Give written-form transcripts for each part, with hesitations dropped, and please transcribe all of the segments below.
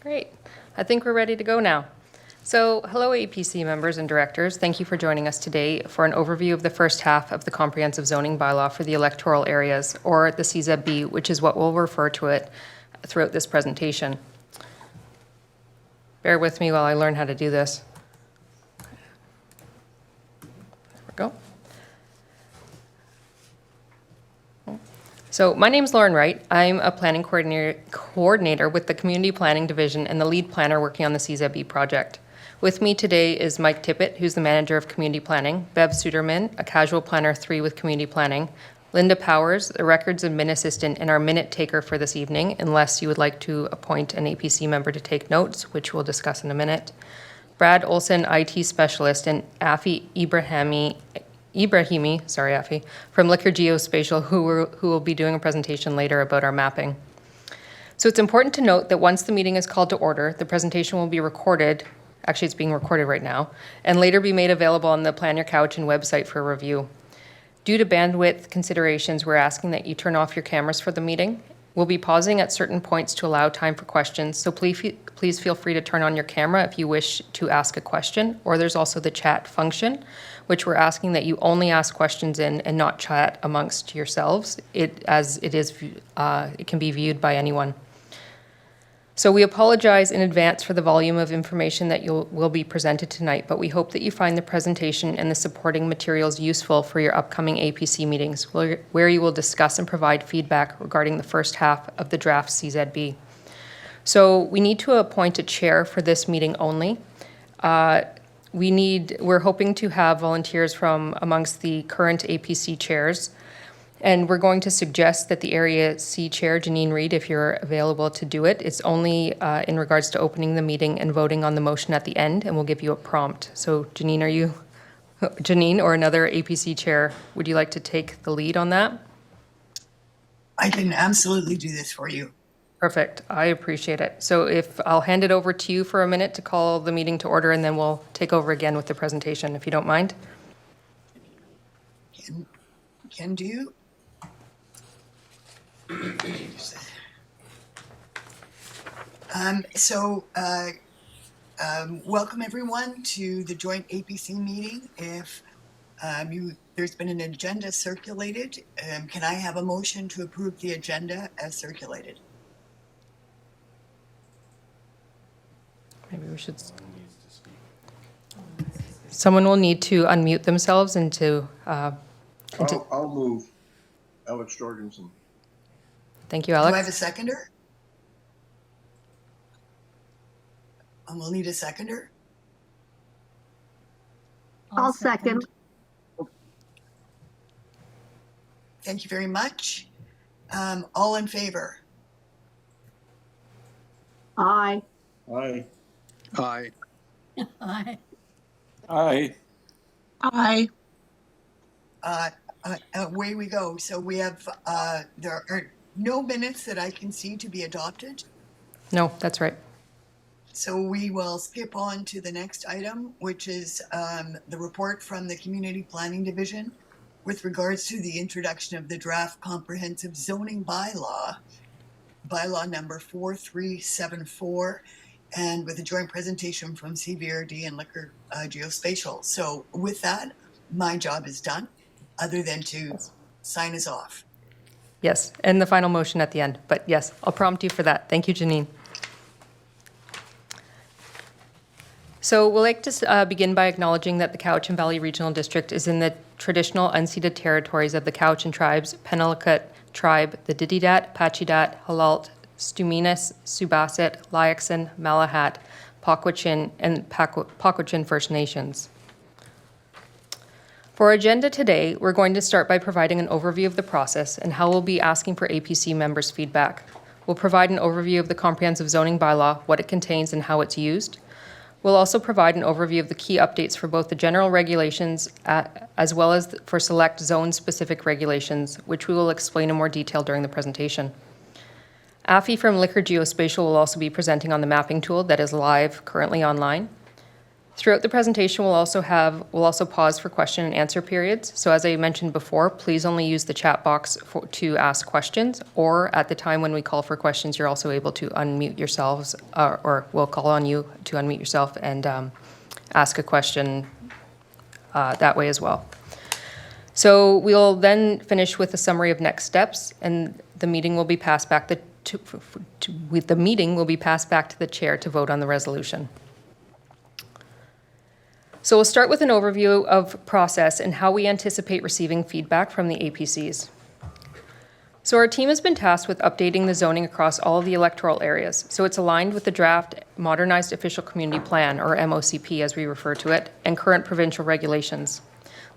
Great. I think we're ready to go now. So, hello APC members and directors. Thank you for joining us today for an overview of the first half of the Comprehensive Zoning Bylaw for the electoral areas, or the CZB, which is what we'll refer to it throughout this presentation. Bear with me while I learn how to do this. There we go. So my name is Lauren Wright. I'm a planning coordinator with the Community Planning Division and the lead planner working on the CZB project. With me today is Mike Tippett, who's the manager of community planning, Bev Suderman, a casual planner 3 with community planning, Linda Powers, the records admin assistant and our minute taker for this evening, unless you would like to appoint an APC member to take notes, which we'll discuss in a minute, Brad Olson, IT specialist, and Afi Ibrahimi, Afi, from Liquor Geospatial, who will be doing a presentation later about our mapping. So it's important to note that once the meeting is called to order, the presentation will be recorded, actually it's being recorded right now, and later be made available on the Plan Your Couch and website for review. Due to bandwidth considerations, we're asking that you turn off your cameras for the meeting. We'll be pausing at certain points to allow time for questions, so please feel free to turn on your camera if you wish to ask a question, or there's also the chat function, which we're asking that you only ask questions in and not chat amongst yourselves, it can be viewed by anyone. So we apologize in advance for the volume of information that will be presented tonight, but we hope that you find the presentation and the supporting materials useful for your upcoming APC meetings, where you will discuss and provide feedback regarding the first half of the draft CZB. So we need to appoint a chair for this meeting only. We're hoping to have volunteers from amongst the current APC chairs, and we're going to suggest that the Area C Chair, Janine Reed, if you're available to do it. It's only in regards to opening the meeting and voting on the motion at the end, and we'll give you a prompt. So Janine or another APC chair, would you like to take the lead on that? I can absolutely do this for you. Perfect. I appreciate it. So I'll hand it over to you for a minute to call the meeting to order, and then we'll take over again with the presentation, if you don't mind. Can do. Welcome everyone to the joint APC meeting. If there's been an agenda circulated, can I have a motion to approve the agenda as circulated? Maybe we should. Someone will need to unmute themselves and to. I'll move. Alex Jorgensen. Thank you, Alex. Do I have a seconder? We'll need a seconder. I'll second. Thank you very much. All in favor? Aye. Aye. Aye. Aye. Aye. Aye. Away we go. So we have, there are no minutes that I can see to be adopted. No, that's right. So we will skip on to the next item, which is the report from the Community Planning Division with regards to the introduction of the draft Comprehensive Zoning Bylaw, Bylaw number 4374, and with a joint presentation from CVRD and Liquor Geospatial. So with that, my job is done, other than to sign us off. Yes, and the final motion at the end. But yes, I'll prompt you for that. Thank you, Janine. So we'll like to begin by acknowledging that the Cowichan Valley Regional District is in the traditional unceded territories of the Cowichan tribes, Penelakut tribe, the Dididat, Pachidat, Halalt, Stuminas, Subasset, Liaxin, Malahat, Pakwachin, and Pakwachin First Nations. For our agenda today, we're going to start by providing an overview of the process and how we'll be asking for APC members' feedback. We'll provide an overview of the Comprehensive Zoning Bylaw, what it contains and how it's used. We'll also provide an overview of the key updates for both the general regulations as well as for select zone-specific regulations, which we will explain in more detail during the presentation. Afi from Liquor Geospatial will also be presenting on the mapping tool that is live currently online. Throughout the presentation, we'll also pause for question and answer periods. So as I mentioned before, please only use the chat box to ask questions, or at the time when we call for questions, you're also able to unmute yourselves, or we'll call on you to unmute yourself and ask a question that way as well. So we'll then finish with a summary of next steps, and the meeting will be passed back to the chair to vote on the resolution. So we'll start with an overview of process and how we anticipate receiving feedback from the APCs. So our team has been tasked with updating the zoning across all of the electoral areas, so it's aligned with the draft Modernized Official Community Plan, or MOCP as we refer to it, and current provincial regulations.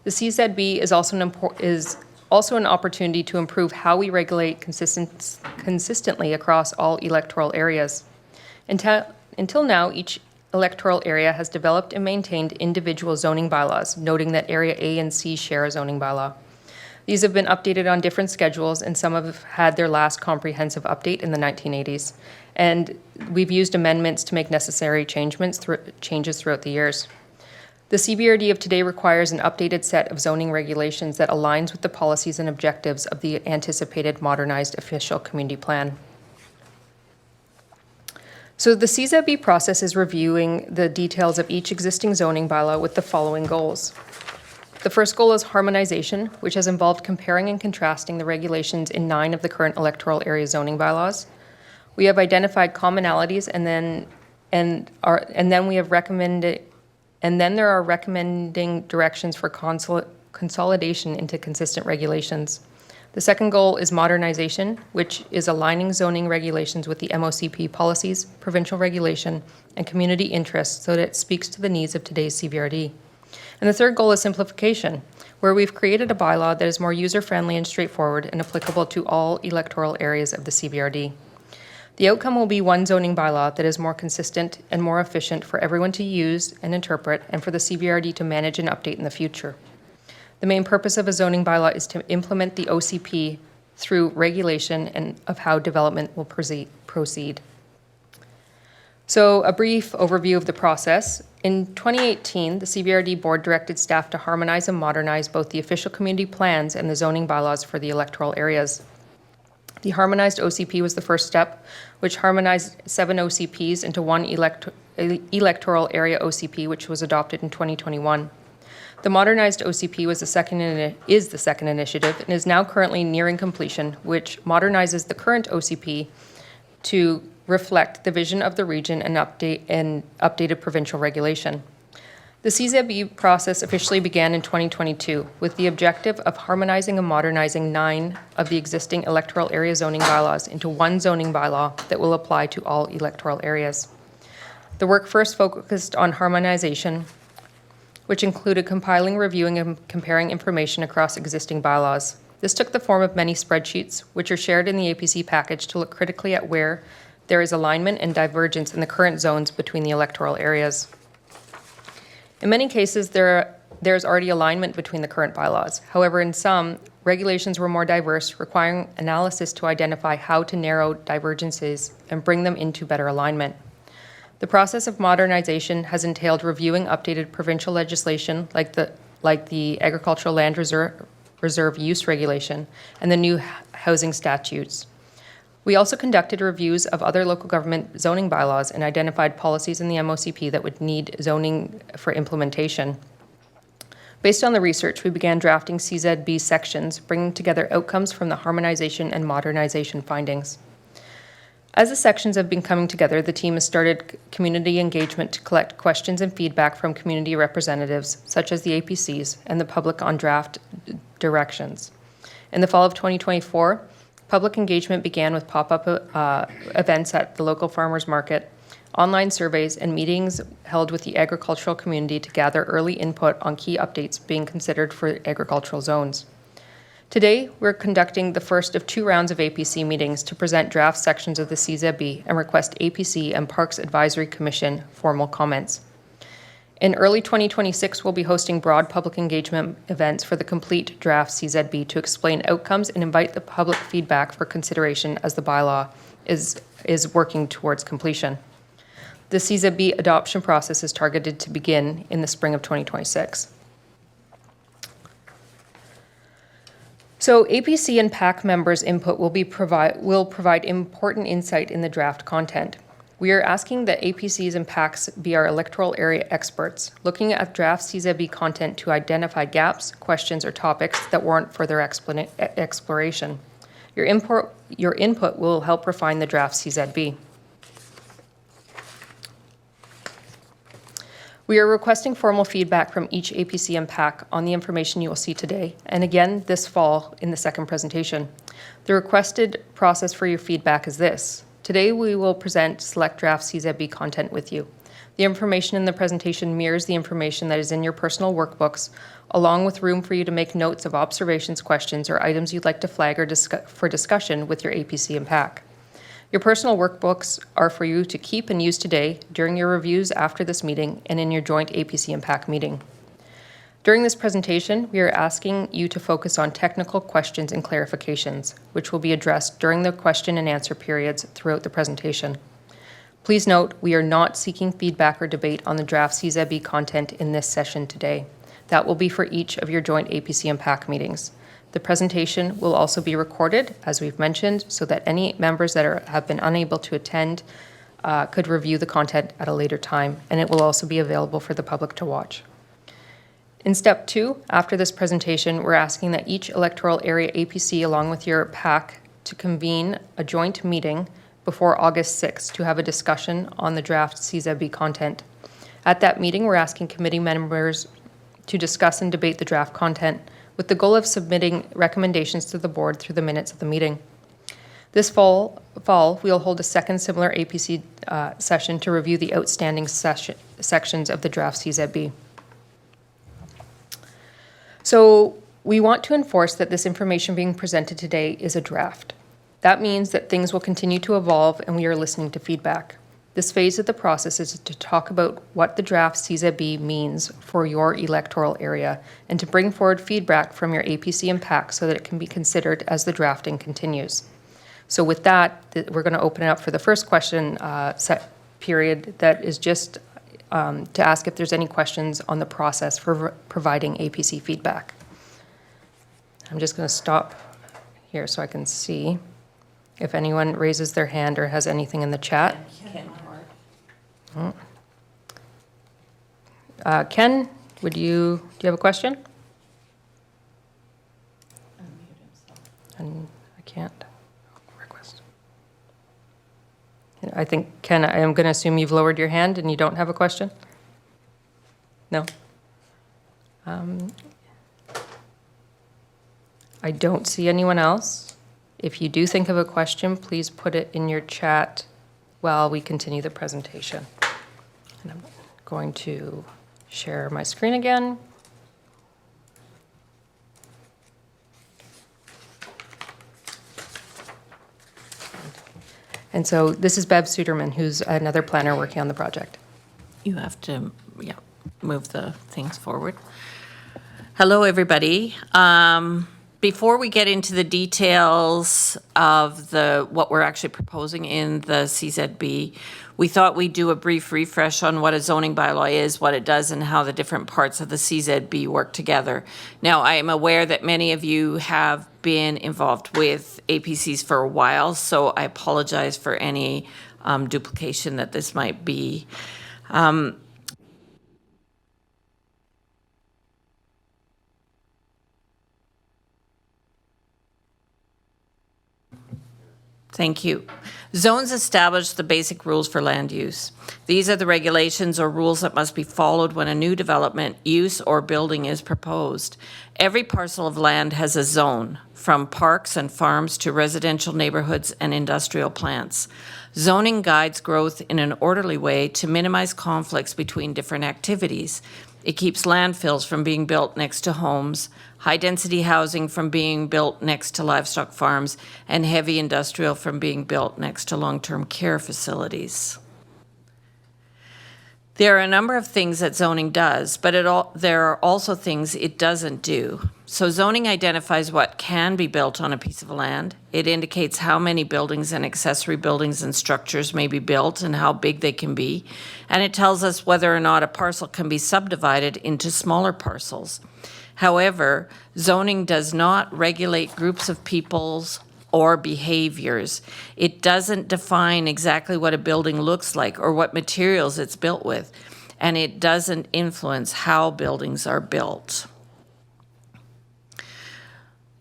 The CZB is also an opportunity to improve how we regulate consistently across all electoral areas. Until now, each electoral area has developed and maintained individual zoning bylaws, noting that Area A and C share a zoning bylaw. These have been updated on different schedules, and some have had their last comprehensive update in the 1980s. And we've used amendments to make necessary changes throughout the years. The CVRD of today requires an updated set of zoning regulations that aligns with the policies and objectives of the anticipated modernized official community plan. So the CZB process is reviewing the details of each existing zoning bylaw with the following goals. The first goal is harmonization, which has involved comparing and contrasting the regulations in 9 of the current electoral area zoning bylaws. We have identified commonalities, and then there are recommending directions for consolidation into consistent regulations. The second goal is modernization, which is aligning zoning regulations with the MOCP policies, provincial regulation, and community interests so that it speaks to the needs of today's CVRD. And the third goal is simplification, where we've created a bylaw that is more user-friendly and straightforward and applicable to all electoral areas of the CVRD. The outcome will be one zoning bylaw that is more consistent and more efficient for everyone to use and interpret, and for the CVRD to manage and update in the future. The main purpose of a zoning bylaw is to implement the OCP through regulation and of how development will proceed. So a brief overview of the process. In 2018, the CVRD board directed staff to harmonize and modernize both the official community plans and the zoning bylaws for the electoral areas. The harmonized OCP was the first step, which harmonized 7 OCPs into one electoral area OCP, which was adopted in 2021. The modernized OCP is the second initiative and is now currently nearing completion, which modernizes the current OCP to reflect the vision of the region and updated provincial regulation. The CZB process officially began in 2022 with the objective of harmonizing and modernizing 9 of the existing electoral area zoning bylaws into one zoning bylaw that will apply to all electoral areas. The work first focused on harmonization, which included compiling, reviewing, and comparing information across existing bylaws. This took the form of many spreadsheets, which are shared in the APC package to look critically at where there is alignment and divergence in the current zones between the electoral areas. In many cases, there's already alignment between the current bylaws. However, in some, regulations were more diverse, requiring analysis to identify how to narrow divergences and bring them into better alignment. The process of modernization has entailed reviewing updated provincial legislation like the Agricultural Land Reserve Use Regulation and the new housing statutes. We also conducted reviews of other local government zoning bylaws and identified policies in the MOCP that would need zoning for implementation. Based on the research, we began drafting CZB sections, bringing together outcomes from the harmonization and modernization findings. As the sections have been coming together, the team has started community engagement to collect questions and feedback from community representatives, such as the APCs, and the public on draft directions. In the fall of 2024, public engagement began with pop-up events at the local farmers market, online surveys, and meetings held with the agricultural community to gather early input on key updates being considered for agricultural zones. Today, we're conducting the first of 2 rounds of APC meetings to present draft sections of the CZB and request APC and Parks Advisory Commission formal comments. In early 2026, we'll be hosting broad public engagement events for the complete draft CZB to explain outcomes and invite the public feedback for consideration as the bylaw is working towards completion. The CZB adoption process is targeted to begin in the spring of 2026. So APC and PAC members' input will provide important insight in the draft content. We are asking that APCs and PACs be our electoral area experts, looking at draft CZB content to identify gaps, questions, or topics that warrant further exploration. Your input will help refine the draft CZB. We are requesting formal feedback from each APC and PAC on the information you will see today, and again this fall in the second presentation. The requested process for your feedback is this. Today we will present select draft CZB content with you. The information in the presentation mirrors the information that is in your personal workbooks, along with room for you to make notes of observations, questions, or items you'd like to flag or for discussion with your APC and PAC. Your personal workbooks are for you to keep and use today, during your reviews after this meeting, and in your joint APC and PAC meeting. During this presentation, we are asking you to focus on technical questions and clarifications, which will be addressed during the question and answer periods throughout the presentation. Please note, we are not seeking feedback or debate on the draft CZB content in this session today. That will be for each of your joint APC and PAC meetings. The presentation will also be recorded, as we've mentioned, so that any members that have been unable to attend could review the content at a later time, and it will also be available for the public to watch. In step 2, after this presentation, we're asking that each electoral area APC, along with your PAC, to convene a joint meeting before August 6th to have a discussion on the draft CZB content. At that meeting, we're asking committee members to discuss and debate the draft content with the goal of submitting recommendations to the board through the minutes of the meeting. This fall we'll hold a second similar APC session to review the outstanding sections of the draft CZB. So we want to enforce that this information being presented today is a draft. That means that things will continue to evolve and we are listening to feedback. This phase of the process is to talk about what the draft CZB means for your electoral area and to bring forward feedback from your APC and PAC so that it can be considered as the drafting continues. So with that, we're going to open it up for the first question set period that is just to ask if there's any questions on the process for providing APC feedback. I'm just going to stop here so I can see if anyone raises their hand or has anything in the chat. Ken, do you have a question? And I can't request. I think, Ken, I am going to assume you've lowered your hand and you don't have a question? No? I don't see anyone else. If you do think of a question, please put it in your chat while we continue the presentation. And I'm going to share my screen again. And so this is Bev Suderman, who's another planner working on the project. You have to, move the things forward. Hello, everybody. Before we get into the details of what we're actually proposing in the CZB, we thought we'd do a brief refresh on what a zoning bylaw is, what it does, and how the different parts of the CZB work together. Now, I am aware that many of you have been involved with APCs for a while, so I apologize for any duplication that this might be. Thank you. Zones establish the basic rules for land use. These are the regulations or rules that must be followed when a new development, use, or building is proposed. Every parcel of land has a zone, from parks and farms to residential neighborhoods and industrial plants. Zoning guides growth in an orderly way to minimize conflicts between different activities. It keeps landfills from being built next to homes, high-density housing from being built next to livestock farms, and heavy industrial from being built next to long-term care facilities. There are a number of things that zoning does, but there are also things it doesn't do. So zoning identifies what can be built on a piece of land. It indicates how many buildings and accessory buildings and structures may be built and how big they can be. And it tells us whether or not a parcel can be subdivided into smaller parcels. However, zoning does not regulate groups of peoples or behaviors. It doesn't define exactly what a building looks like or what materials it's built with, and it doesn't influence how buildings are built.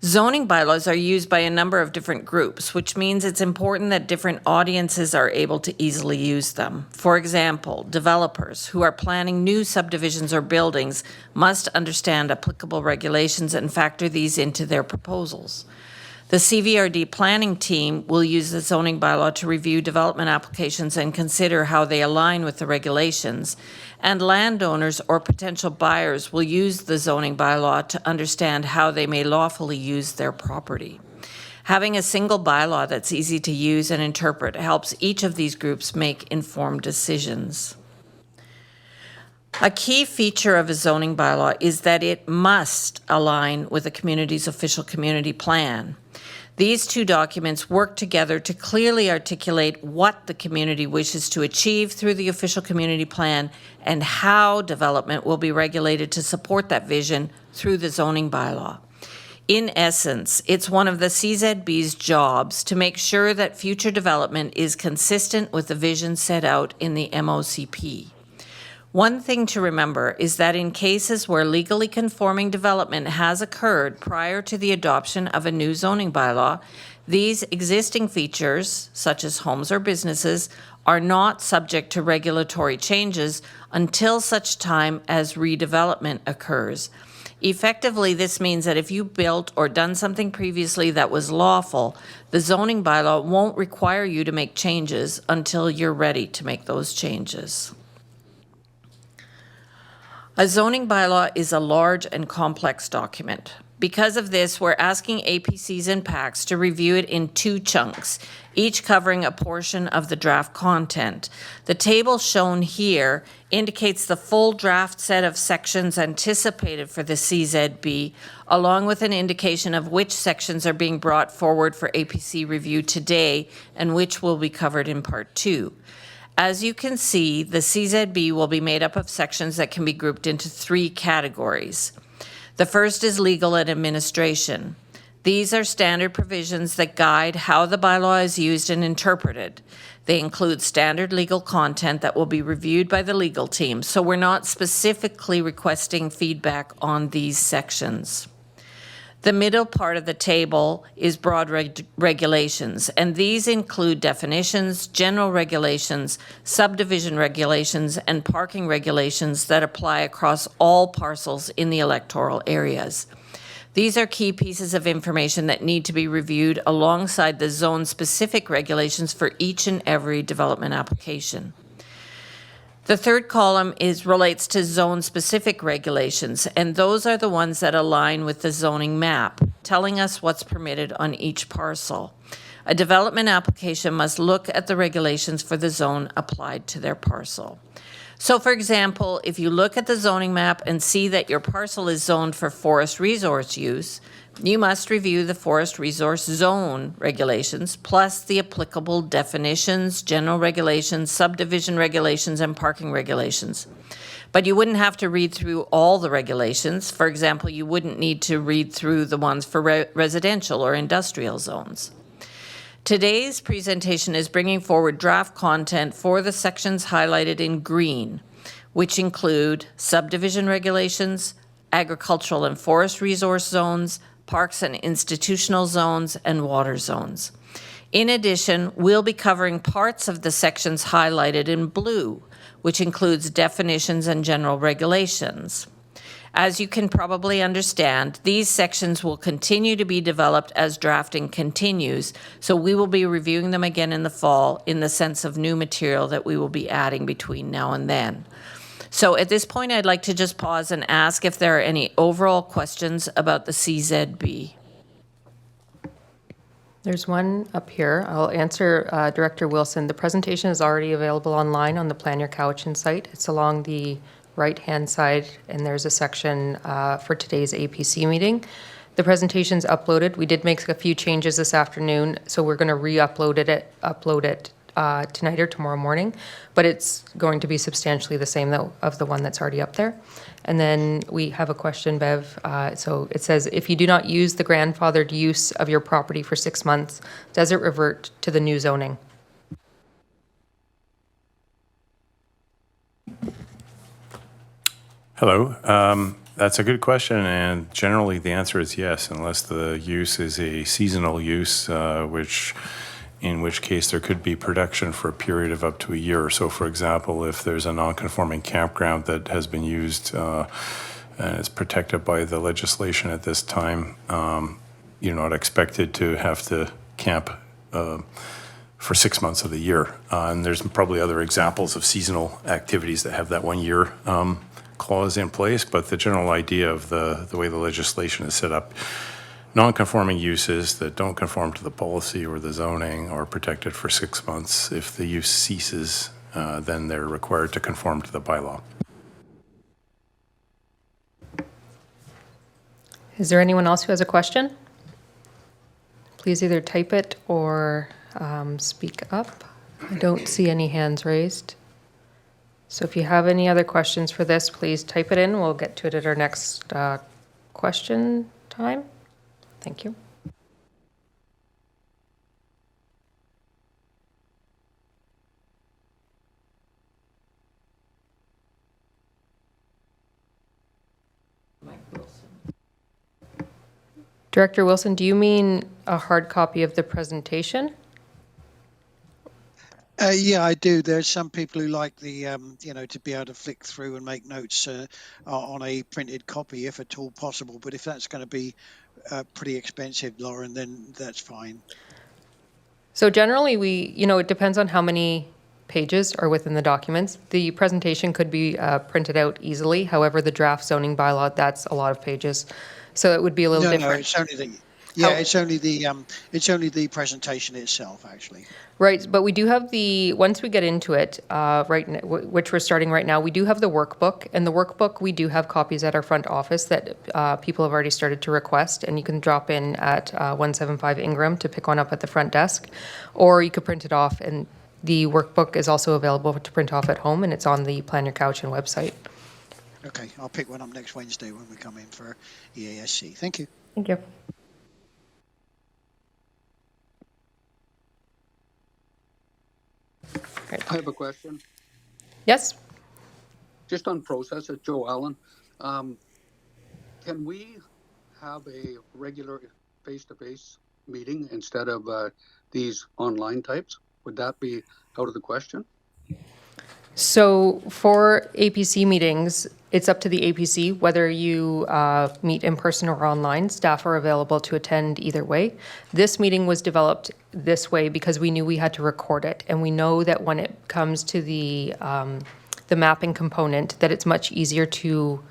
Zoning bylaws are used by a number of different groups, which means it's important that different audiences are able to easily use them. For example, developers who are planning new subdivisions or buildings must understand applicable regulations and factor these into their proposals. The CVRD planning team will use the zoning bylaw to review development applications and consider how they align with the regulations. And landowners or potential buyers will use the zoning bylaw to understand how they may lawfully use their property. Having a single bylaw that's easy to use and interpret helps each of these groups make informed decisions. A key feature of a zoning bylaw is that it must align with a community's official community plan. These two documents work together to clearly articulate what the community wishes to achieve through the official community plan and how development will be regulated to support that vision through the zoning bylaw. In essence, it's one of the CZB's jobs to make sure that future development is consistent with the vision set out in the MOCP. One thing to remember is that in cases where legally conforming development has occurred prior to the adoption of a new zoning bylaw, these existing features, such as homes or businesses, are not subject to regulatory changes until such time as redevelopment occurs. Effectively, this means that if you built or done something previously that was lawful, the zoning bylaw won't require you to make changes until you're ready to make those changes. A zoning bylaw is a large and complex document. Because of this, we're asking APCs and PACs to review it in two chunks, each covering a portion of the draft content. The table shown here indicates the full draft set of sections anticipated for the CZB, along with an indication of which sections are being brought forward for APC review today and which will be covered in Part 2. As you can see, the CZB will be made up of sections that can be grouped into three categories. The first is legal and administration. These are standard provisions that guide how the bylaw is used and interpreted. They include standard legal content that will be reviewed by the legal team, so we're not specifically requesting feedback on these sections. The middle part of the table is broad regulations, and these include definitions, general regulations, subdivision regulations, and parking regulations that apply across all parcels in the electoral areas. These are key pieces of information that need to be reviewed alongside the zone-specific regulations for each and every development application. The third column relates to zone-specific regulations, and those are the ones that align with the zoning map, telling us what's permitted on each parcel. A development application must look at the regulations for the zone applied to their parcel. So, for example, if you look at the zoning map and see that your parcel is zoned for forest resource use, you must review the forest resource zone regulations, plus the applicable definitions, general regulations, subdivision regulations, and parking regulations. But you wouldn't have to read through all the regulations. For example, you wouldn't need to read through the ones for residential or industrial zones. Today's presentation is bringing forward draft content for the sections highlighted in green, which include subdivision regulations, agricultural and forest resource zones, parks and institutional zones, and water zones. In addition, we'll be covering parts of the sections highlighted in blue, which includes definitions and general regulations. As you can probably understand, these sections will continue to be developed as drafting continues, so we will be reviewing them again in the fall in the sense of new material that we will be adding between now and then. So at this point, I'd like to just pause and ask if there are any overall questions about the CZB. There's one up here. I'll answer Director Wilson. The presentation is already available online on the Plan Your Cowichan site. It's along the right-hand side, and there's a section for today's APC meeting. The presentation's uploaded. We did make a few changes this afternoon, so we're going to re-upload it tonight or tomorrow morning, but it's going to be substantially the same of the one that's already up there. And then we have a question, Bev. So it says, if you do not use the grandfathered use of your property for 6 months, does it revert to the new zoning? Hello. That's a good question, and generally the answer is yes, unless the use is a seasonal use, in which case there could be protection for a period of up to a year or so. For example, if there's a non-conforming campground that has been used and is protected by the legislation at this time, you're not expected to have to camp for 6 months of the year. And there's probably other examples of seasonal activities that have that 1 year clause in place, but the general idea of the way the legislation is set up, non-conforming uses that don't conform to the policy or the zoning are protected for 6 months. If the use ceases, then they're required to conform to the bylaw. Is there anyone else who has a question? Please either type it or speak up. I don't see any hands raised. So if you have any other questions for this, please type it in. We'll get to it at our next question time. Thank you. Director Wilson, do you mean a hard copy of the presentation? Yeah, I do. There's some people who like the, to be able to flick through and make notes on a printed copy, if at all possible. But if that's going to be pretty expensive, Lauren, then that's fine. So generally it depends on how many pages are within the documents. The presentation could be printed out easily. However, the draft zoning bylaw, that's a lot of pages. So it would be a little different. No, it's only it's only the presentation itself, actually. Right, but we do have once we get into it, which we're starting right now, we do have the workbook. And the workbook, we do have copies at our front office that people have already started to request. And you can drop in at 175 Ingram to pick one up at the front desk. Or you could print it off. And the workbook is also available to print off at home. And it's on the Plan Your Cowichan website. Okay, I'll pick one up next Wednesday when we come in for EASC. Thank you. Thank you. I have a question. Yes? Just on process, it's Joe Allen. Can we have a regular face-to-face meeting instead of these online types? Would that be out of the question? So for APC meetings, it's up to the APC whether you meet in person or online. Staff are available to attend either way. This meeting was developed this way because we knew we had to record it, and we know that when it comes to the mapping component, that it's much easier to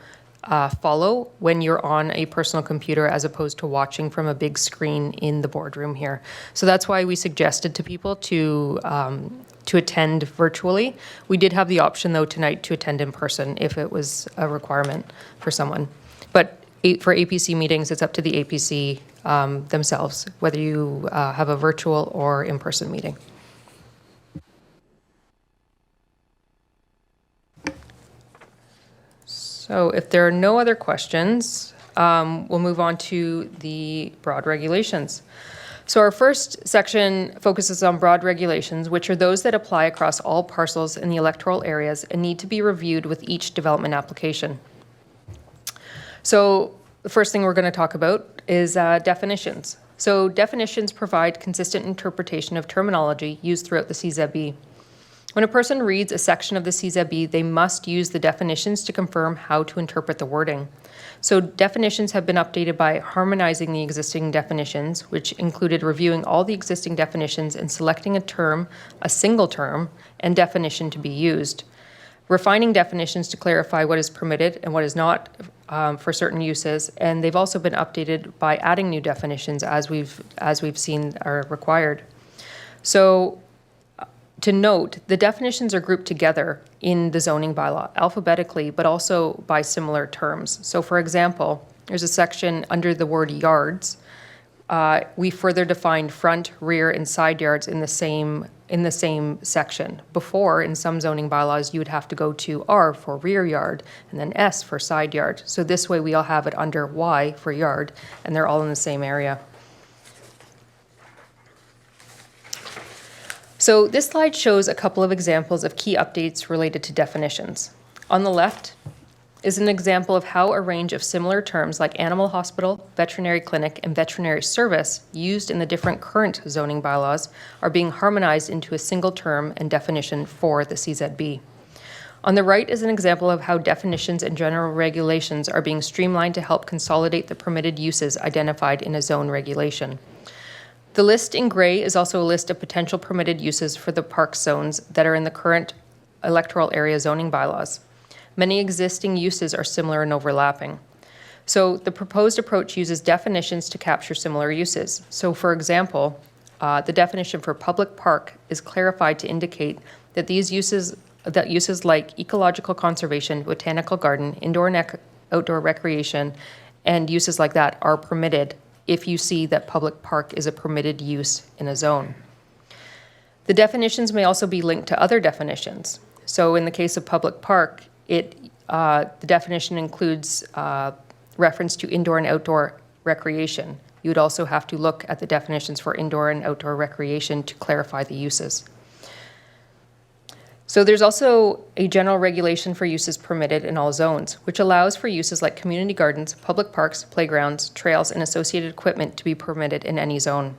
follow when you're on a personal computer as opposed to watching from a big screen in the boardroom here. So that's why we suggested to people to attend virtually. We did have the option, though, tonight to attend in person if it was a requirement for someone. But for APC meetings, it's up to the APC themselves, whether you have a virtual or in-person meeting. So if there are no other questions, we'll move on to the broad regulations. So our first section focuses on broad regulations, which are those that apply across all parcels in the electoral areas and need to be reviewed with each development application. So the first thing we're going to talk about is definitions. So definitions provide consistent interpretation of terminology used throughout the CZB. When a person reads a section of the CZB, they must use the definitions to confirm how to interpret the wording. So definitions have been updated by harmonizing the existing definitions, which included reviewing all the existing definitions and selecting a term, a single term, and definition to be used. Refining definitions to clarify what is permitted and what is not for certain uses, and they've also been updated by adding new definitions as we've seen are required. So to note, the definitions are grouped together in the zoning bylaw alphabetically, but also by similar terms. So for example, there's a section under the word yards. We further defined front, rear, and side yards in the same section. Before, in some zoning bylaws, you would have to go to R for rear yard and then S for side yard. So this way we all have it under Y for yard, and they're all in the same area. So this slide shows a couple of examples of key updates related to definitions. On the left is an example of how a range of similar terms like animal hospital, veterinary clinic, and veterinary service used in the different current zoning bylaws are being harmonized into a single term and definition for the CZB. On the right is an example of how definitions and general regulations are being streamlined to help consolidate the permitted uses identified in a zone regulation. The list in gray is also a list of potential permitted uses for the park zones that are in the current electoral area zoning bylaws. Many existing uses are similar and overlapping. So the proposed approach uses definitions to capture similar uses. So for example, the definition for public park is clarified to indicate that uses like ecological conservation, botanical garden, indoor and outdoor recreation, and uses like that are permitted if you see that public park is a permitted use in a zone. The definitions may also be linked to other definitions. So in the case of public park, the definition includes reference to indoor and outdoor recreation. You would also have to look at the definitions for indoor and outdoor recreation to clarify the uses. So there's also a general regulation for uses permitted in all zones, which allows for uses like community gardens, public parks, playgrounds, trails, and associated equipment to be permitted in any zone.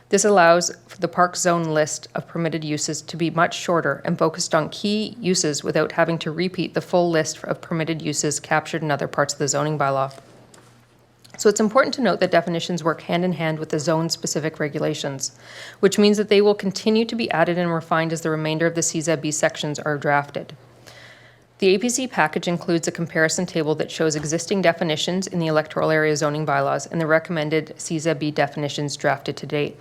This allows the park zone list of permitted uses to be much shorter and focused on key uses without having to repeat the full list of permitted uses captured in other parts of the zoning bylaw. So it's important to note that definitions work hand in hand with the zone-specific regulations, which means that they will continue to be added and refined as the remainder of the CZB sections are drafted. The APC package includes a comparison table that shows existing definitions in the electoral area zoning bylaws and the recommended CZB definitions drafted to date.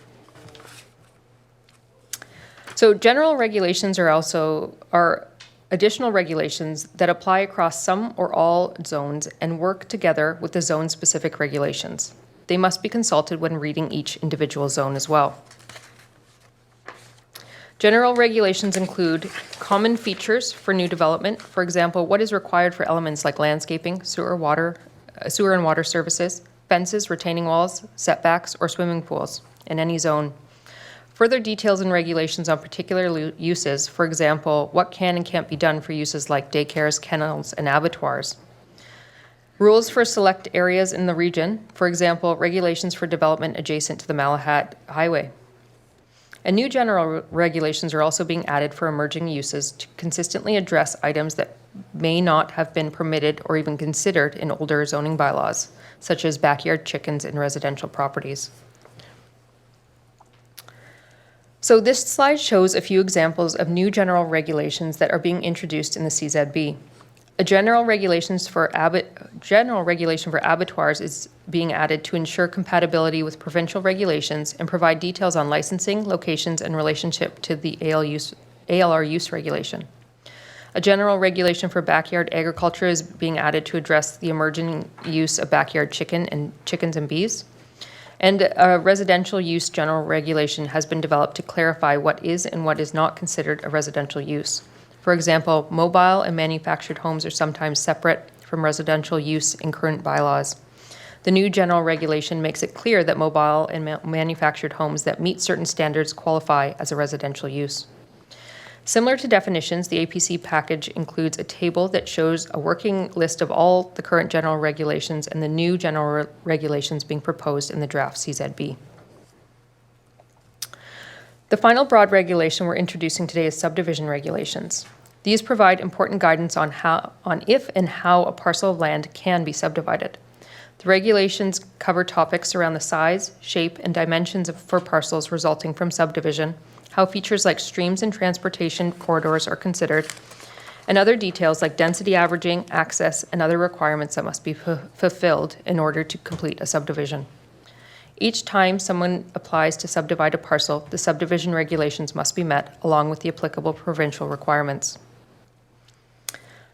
So general regulations are additional regulations that apply across some or all zones and work together with the zone-specific regulations. They must be consulted when reading each individual zone as well. General regulations include common features for new development. For example, what is required for elements like landscaping, sewer and water services, fences, retaining walls, setbacks, or swimming pools in any zone. Further details and regulations on particular uses, for example, what can and can't be done for uses like daycares, kennels, and abattoirs. Rules for select areas in the region, for example, regulations for development adjacent to the Malahat Highway. And new general regulations are also being added for emerging uses to consistently address items that may not have been permitted or even considered in older zoning bylaws, such as backyard chickens in residential properties. So this slide shows a few examples of new general regulations that are being introduced in the CZB. A general regulation for abattoirs is being added to ensure compatibility with provincial regulations and provide details on licensing, locations, and relationship to the ALR use regulation. A general regulation for backyard agriculture is being added to address the emerging use of backyard chickens and bees. And a residential use general regulation has been developed to clarify what is and what is not considered a residential use. For example, mobile and manufactured homes are sometimes separate from residential use in current bylaws. The new general regulation makes it clear that mobile and manufactured homes that meet certain standards qualify as a residential use. Similar to definitions, the APC package includes a table that shows a working list of all the current general regulations and the new general regulations being proposed in the draft CZB. The final broad regulation we're introducing today is subdivision regulations. These provide important guidance on if and how a parcel of land can be subdivided. The regulations cover topics around the size, shape, and dimensions for parcels resulting from subdivision, how features like streams and transportation corridors are considered, and other details like density averaging, access, and other requirements that must be fulfilled in order to complete a subdivision. Each time someone applies to subdivide a parcel, the subdivision regulations must be met along with the applicable provincial requirements.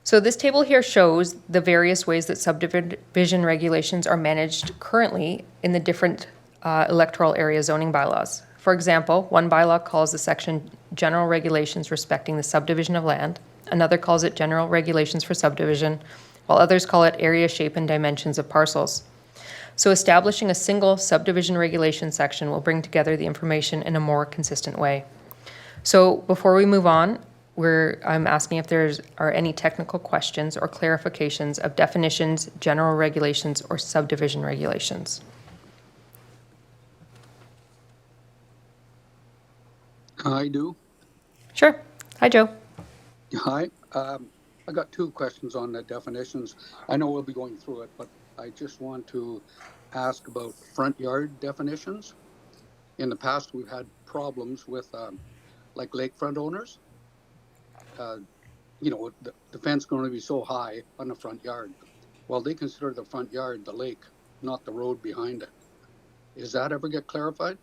So this table here shows the various ways that subdivision regulations are managed currently in the different electoral area zoning bylaws. For example, one bylaw calls the section General Regulations Respecting the Subdivision of Land. Another calls it General Regulations for Subdivision, while others call it Area, Shape, and Dimensions of Parcels. So establishing a single subdivision regulation section will bring together the information in a more consistent way. So before we move on, I'm asking if there are any technical questions or clarifications of definitions, general regulations, or subdivision regulations. I do. Sure. Hi, Joe. Hi. I got two questions on the definitions. I know we'll be going through it, but I just want to ask about front yard definitions. In the past, we've had problems with like lakefront owners. The fence going to be so high on the front yard. Well, they consider the front yard the lake, not the road behind it. Does that ever get clarified?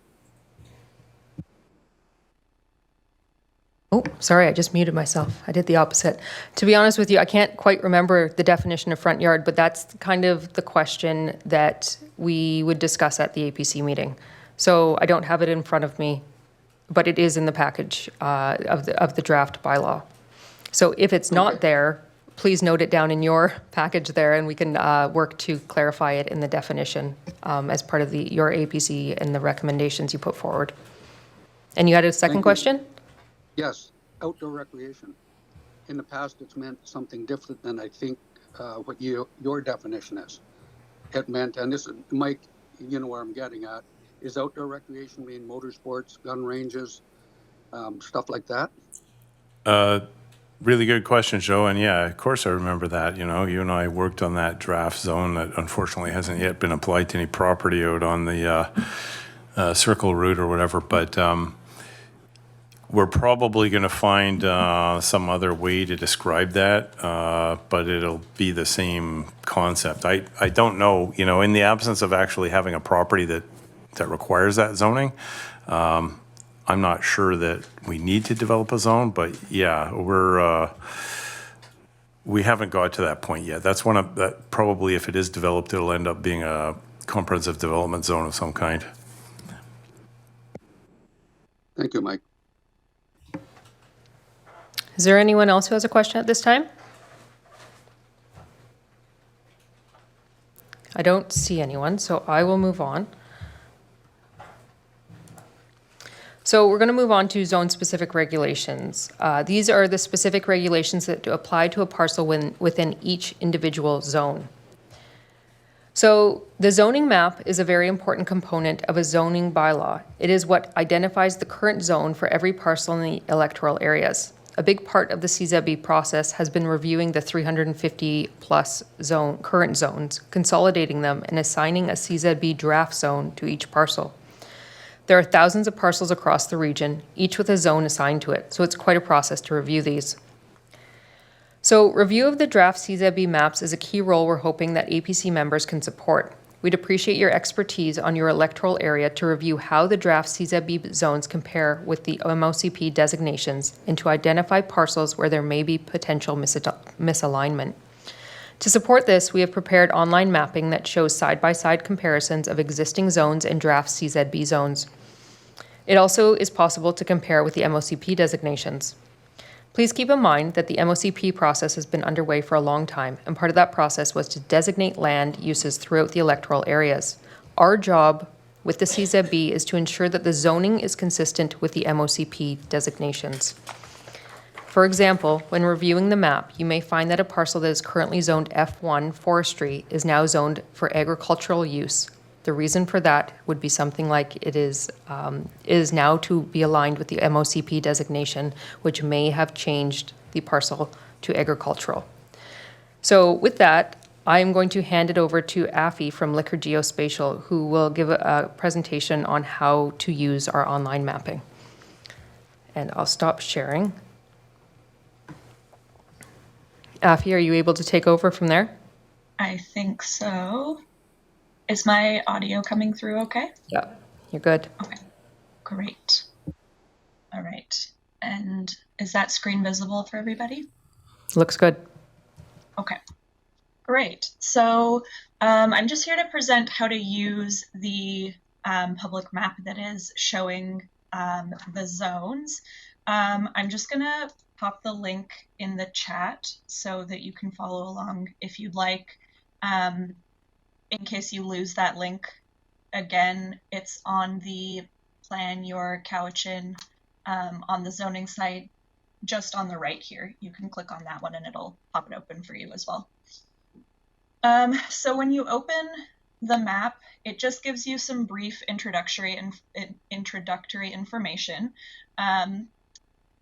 Oh, sorry, I just muted myself. I did the opposite. To be honest with you, I can't quite remember the definition of front yard, but that's kind of the question that we would discuss at the APC meeting. So I don't have it in front of me, but it is in the package of the draft bylaw. So if it's not there, please note it down in your package there, and we can work to clarify it in the definition as part of your APC and the recommendations you put forward. And you had a second question? Yes, outdoor recreation. In the past, it's meant something different than I think what your definition is. It meant, and this is, Mike, you know where I'm getting at, is outdoor recreation mean motorsports, gun ranges, stuff like that? Really good question, Joe. And yeah, of course I remember that. You know, you and I worked on that draft zone that unfortunately hasn't yet been applied to any property out on the circle route or whatever. But we're probably going to find some other way to describe that, but it'll be the same concept. I don't know, you know, in the absence of actually having a property that requires that zoning, I'm not sure that we need to develop a zone, but yeah, we haven't got to that point yet. That's one of that probably, if it is developed, it'll end up being a comprehensive development zone of some kind. Thank you, Mike. Is there anyone else who has a question at this time? I don't see anyone, so I will move on. So we're going to move on to zone-specific regulations. These are the specific regulations that apply to a parcel within each individual zone. So the zoning map is a very important component of a zoning bylaw. It is what identifies the current zone for every parcel in the electoral areas. A big part of the CZB process has been reviewing the 350 plus current zones, consolidating them, and assigning a CZB draft zone to each parcel. There are thousands of parcels across the region, each with a zone assigned to it, so it's quite a process to review these. So review of the draft CZB maps is a key role we're hoping that APC members can support. We'd appreciate your expertise on your electoral area to review how the draft CZB zones compare with the MOCP designations and to identify parcels where there may be potential misalignment. To support this, we have prepared online mapping that shows side-by-side comparisons of existing zones and draft CZB zones. It also is possible to compare with the MOCP designations. Please keep in mind that the MOCP process has been underway for a long time, and part of that process was to designate land uses throughout the electoral areas. Our job with the CZB is to ensure that the zoning is consistent with the MOCP designations. For example, when reviewing the map, you may find that a parcel that is currently zoned F1 forestry is now zoned for agricultural use. The reason for that would be something like it is now to be aligned with the MOCP designation, which may have changed the parcel to agricultural. So with that, I am going to hand it over to Afi from Liquor Geospatial, who will give a presentation on how to use our online mapping. And I'll stop sharing. Afi, are you able to take over from there? I think so. Is my audio coming through okay? Yeah. You're good. Okay, great. All right. And is that screen visible for everybody? Looks good. Okay, great. So I'm just here to present how to use the public map that is showing the zones. I'm just gonna pop the link in the chat so that you can follow along if you'd like. In case you lose that link, again, it's on the Plan Your Cowichan on the zoning site, just on the right here. You can click on that one and it'll pop it open for you as well. So when you open the map, it just gives you some brief introductory information.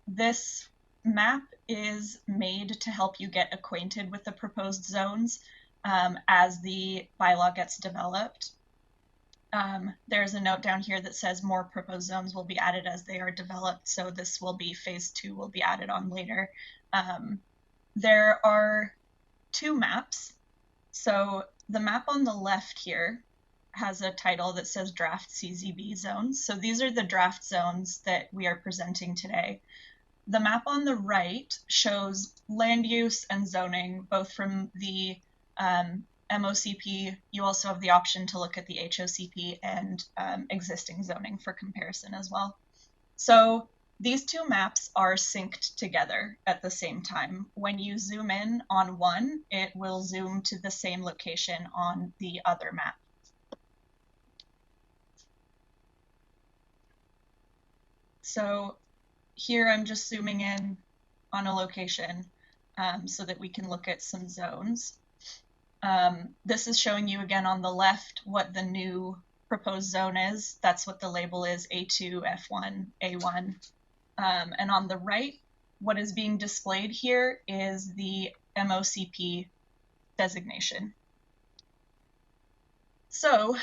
This map is made to help you get acquainted with the proposed zones as the bylaw gets developed. There's a note down here that says more proposed zones will be added as they are developed. So this will be phase 2 will be added on later. There are 2 maps. So the map on the left here has a title that says draft CZB zones. So these are the draft zones that we are presenting today. The map on the right shows land use and zoning, both from the MOCP. You also have the option to look at the HOCP and existing zoning for comparison as well. So these 2 maps are synced together at the same time. When you zoom in on one, it will zoom to the same location on the other map. So here I'm just zooming in on a location so that we can look at some zones. This is showing you again on the left what the new proposed zone is. That's what the label is, A2, F1, A1. And on the right, what is being displayed here is the MOCP designation. So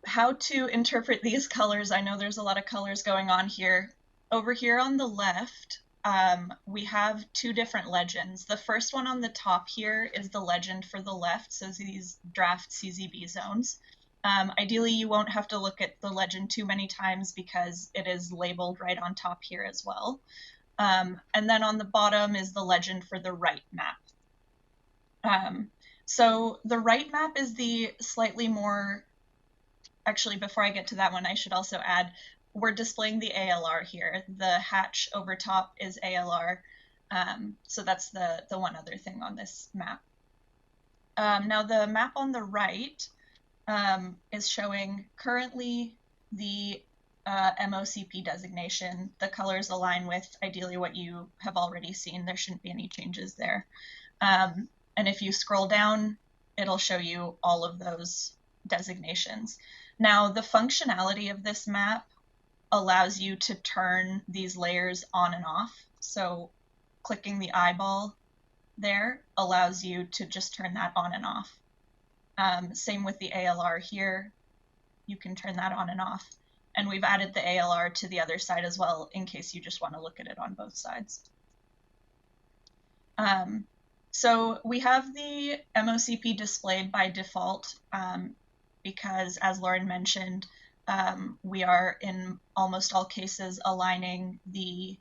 how to interpret these colors? I know there's a lot of colors going on here. Over here on the left, we have 2 different legends. The first one on the top here is the legend for the left, so these draft CZB zones. Ideally, you won't have to look at the legend too many times because it is labeled right on top here as well. And then on the bottom is the legend for the right map. So the right map is the slightly more, actually, before I get to that one, I should also add, we're displaying the ALR here. The hatch over top is ALR. So that's the one other thing on this map. Now the map on the right is showing currently the MOCP designation. The colors align with ideally what you have already seen. There shouldn't be any changes there. And if you scroll down, it'll show you all of those designations. Now, the functionality of this map allows you to turn these layers on and off. So clicking the eyeball there allows you to just turn that on and off. Same with the ALR here. You can turn that on and off. And we've added the ALR to the other side as well in case you just want to look at it on both sides. So we have the MOCP displayed by default because, as Lauren mentioned, we are in almost all cases aligning the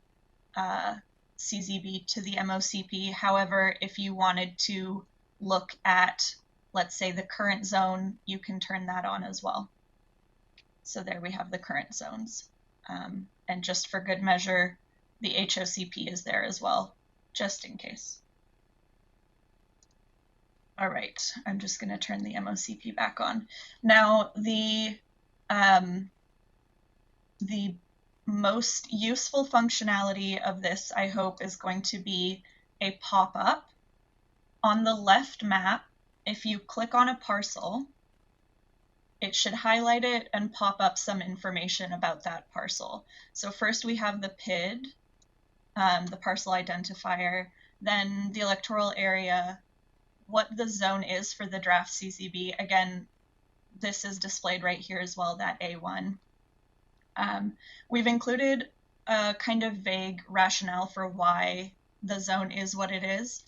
CZB to the MOCP. However, if you wanted to look at, let's say, the current zone, you can turn that on as well. So there we have the current zones. And just for good measure, the HOCP is there as well, just in case. All right, I'm just going to turn the MOCP back on. Now, the most useful functionality of this, I hope, is going to be a pop-up. On the left map, if you click on a parcel, it should highlight it and pop up some information about that parcel. So first we have the PID, the parcel identifier, then the electoral area, what the zone is for the draft CZB. Again, this is displayed right here as well, that A1. We've included a kind of vague rationale for why the zone is what it is.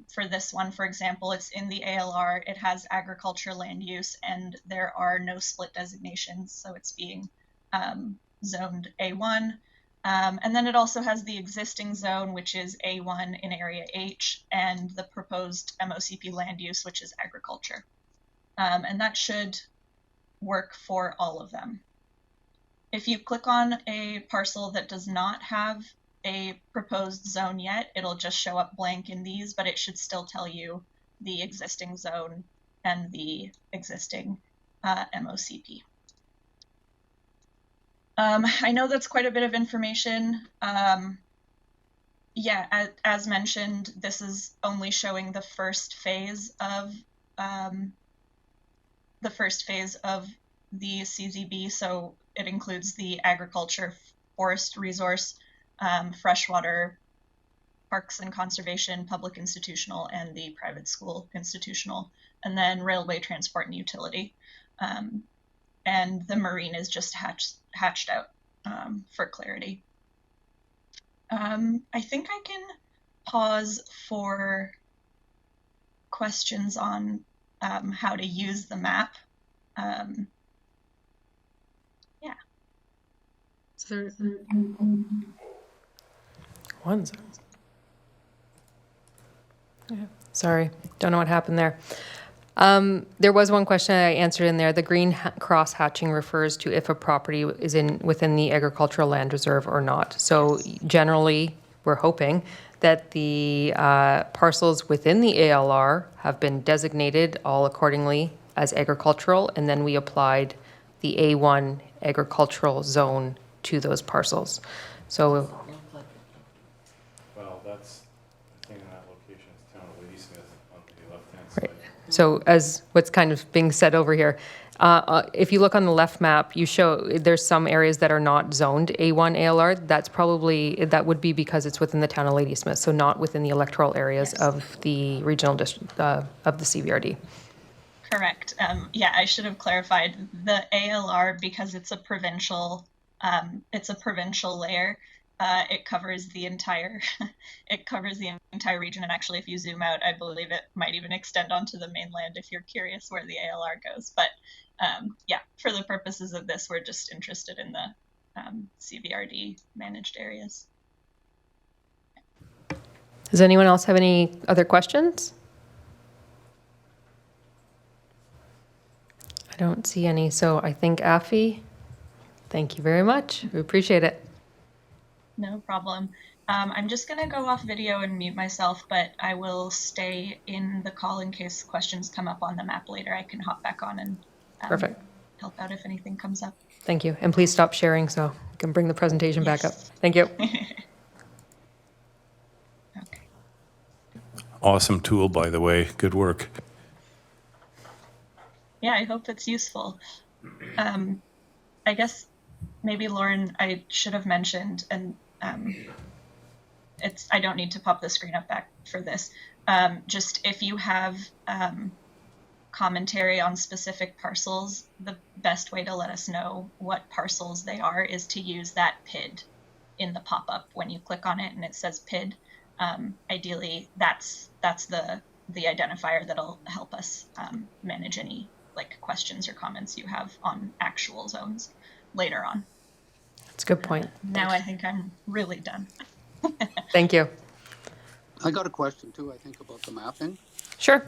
For this one, for example, it's in the ALR, it has agriculture land use, and there are no split designations, so it's being zoned A1. And then it also has the existing zone, which is A1 in Area H, and the proposed MOCP land use, which is agriculture. And that should work for all of them. If you click on a parcel that does not have a proposed zone yet, it'll just show up blank in these, but it should still tell you the existing zone and the existing MOCP. I know that's quite a bit of information. Yeah, as mentioned, this is only showing the first phase of the CZB, so it includes the agriculture, forest resource, freshwater, parks and conservation, public institutional, and the private school institutional, and then railway, transport, and utility. And the marine is just hatched out for clarity. I think I can pause for questions on how to use the map. Yeah. One second. Yeah. Sorry, don't know what happened there. There was one question I answered in there. The green cross hatching refers to if a property is within the agricultural land reserve or not. So generally, we're hoping that the parcels within the ALR have been designated all accordingly as agricultural, and then we applied the A1 agricultural zone to those parcels. So Well, that's, I think in that location is town of Ladysmith on the left-hand side. right. So as what's kind of being said over here, if you look on the left map, you show there's some areas that are not zoned A1 ALR. That would be because it's within the town of Ladysmith, so not within the electoral areas of the regional district of the CVRD. Correct. Yeah, I should have clarified the ALR because it's a provincial layer. It covers the entire region, and actually, if you zoom out, I believe it might even extend onto the mainland if you're curious where the ALR goes. But yeah, for the purposes of this, we're just interested in the CVRD managed areas. Does anyone else have any other questions? I don't see any, so I think Afi, thank you very much. We appreciate it. No problem. I'm just going to go off video and mute myself, but I will stay in the call in case questions come up on the map later. I can hop back on and Perfect. help out if anything comes up. Thank you. And please stop sharing so we can bring the presentation back up. Thank you. Okay. Awesome tool, by the way. Good work. Yeah, I hope it's useful. I guess maybe Lauren, I should have mentioned, and I don't need to pop the screen up back for this. Just if you have commentary on specific parcels, the best way to let us know what parcels they are is to use that PID in the pop-up when you click on it and it says PID. Ideally, that's the identifier that'll help us manage any questions or comments you have on actual zones later on. That's a good point. Now I think I'm really done. Thank you. I got a question too, I think, about the mapping. Sure.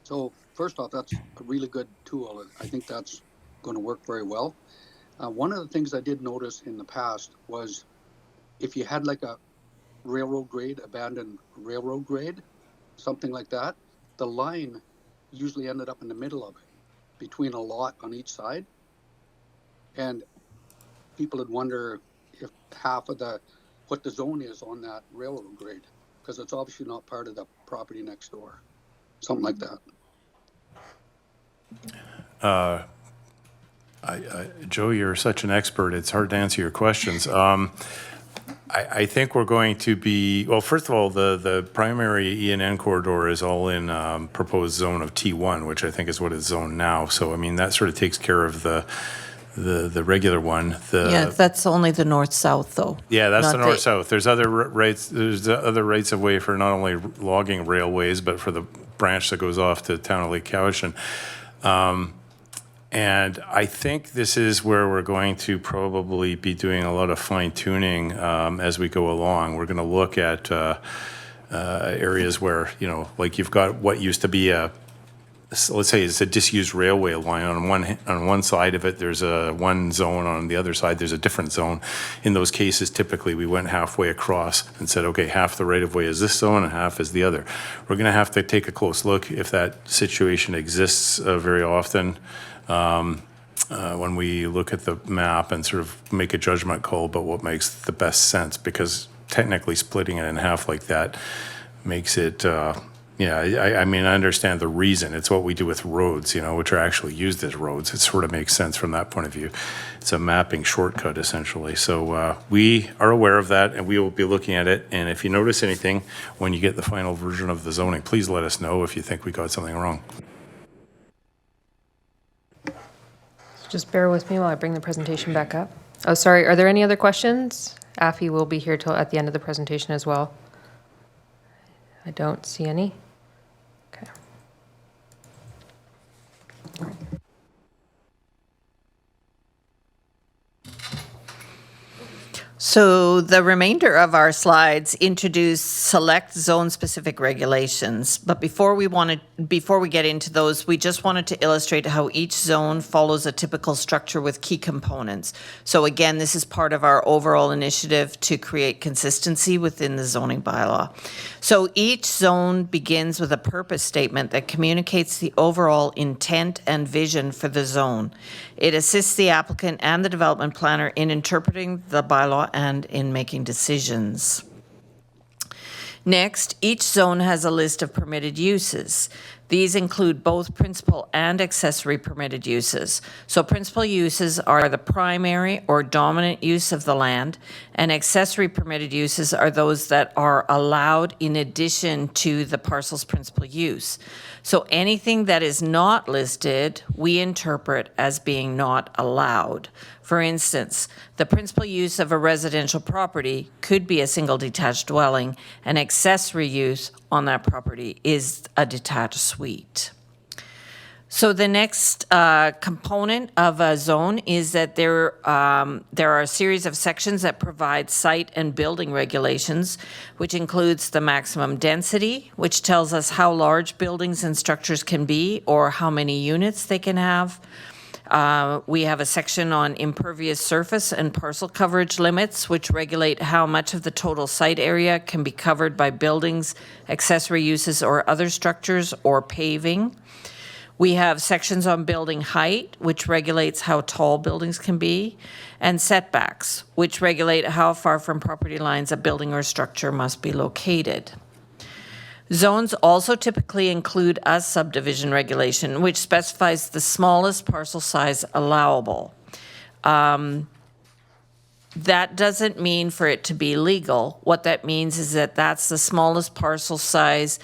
So first off, that's a really good tool. I think that's going to work very well. One of the things I did notice in the past was if you had like a railroad grade, abandoned railroad grade, something like that, the line usually ended up in the middle of it, between a lot on each side. And people would wonder if half of what the zone is on that railroad grade, because it's obviously not part of the property next door, something like that. Joe, you're such an expert. It's hard to answer your questions. I think we're going to be, well, first of all, the primary E&N corridor is all in proposed zone of T1, which I think is what is zoned now. So, I mean, that sort of takes care of the the regular one. Yeah, that's only the north-south, though. Yeah, that's not the north-south. There's other rights, there's other rights of way for not only logging railways, but for the branch that goes off to town of Lake Cowichan. And I think this is where we're going to probably be doing a lot of fine tuning as we go along. We're going to look at areas where, like you've got what used to be let's say it's a disused railway line. On one side of it, there's one zone. On the other side, there's a different zone. In those cases, typically we went halfway across and said, okay, half the right of way is this zone and half is the other. We're going to have to take a close look if that situation exists very often. When we look at the map and sort of make a judgment call about what makes the best sense, because technically splitting it in half like that makes it, I mean, I understand the reason. It's what we do with roads, which are actually used as roads. It sort of makes sense from that point of view. It's a mapping shortcut, essentially. So we are aware of that, and we will be looking at it. And if you notice anything when you get the final version of the zoning, please let us know if you think we got something wrong. Just bear with me while I bring the presentation back up. Oh, sorry, are there any other questions? Afi will be here till at the end of the presentation as well. I don't see any. Okay. So the remainder of our slides introduce select zone-specific regulations. But before we get into those, we just wanted to illustrate how each zone follows a typical structure with key components. So again, this is part of our overall initiative to create consistency within the zoning bylaw. So each zone begins with a purpose statement that communicates the overall intent and vision for the zone. It assists the applicant and the development planner in interpreting the bylaw and in making decisions. Next, each zone has a list of permitted uses. These include both principal and accessory permitted uses. So principal uses are the primary or dominant use of the land, and accessory permitted uses are those that are allowed in addition to the parcel's principal use. So anything that is not listed, we interpret as being not allowed. For instance, the principal use of a residential property could be a single detached dwelling. An accessory use on that property is a detached suite. So the next component of a zone is that there are a series of sections that provide site and building regulations, which includes the maximum density, which tells us how large buildings and structures can be or how many units they can have. We have a section on impervious surface and parcel coverage limits, which regulate how much of the total site area can be covered by buildings, accessory uses, or other structures, or paving. We have sections on building height, which regulates how tall buildings can be, and setbacks, which regulate how far from property lines a building or structure must be located. Zones also typically include a subdivision regulation, which specifies the smallest parcel size allowable. That doesn't mean for it to be legal. What that means is that that's the smallest parcel size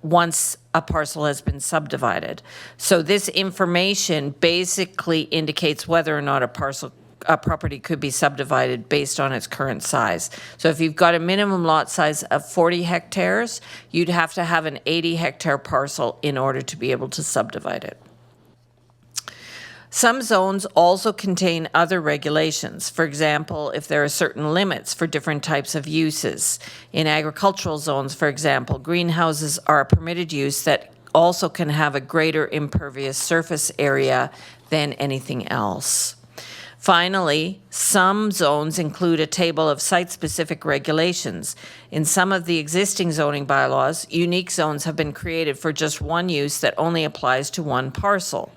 once a parcel has been subdivided. So this information basically indicates whether or not a property could be subdivided based on its current size. So if you've got a minimum lot size of 40 hectares, you'd have to have an 80-hectare parcel in order to be able to subdivide it. Some zones also contain other regulations. For example, if there are certain limits for different types of uses. In agricultural zones, for example, greenhouses are a permitted use that also can have a greater impervious surface area than anything else. Finally, some zones include a table of site-specific regulations. In some of the existing zoning bylaws, unique zones have been created for just one use that only applies to one parcel.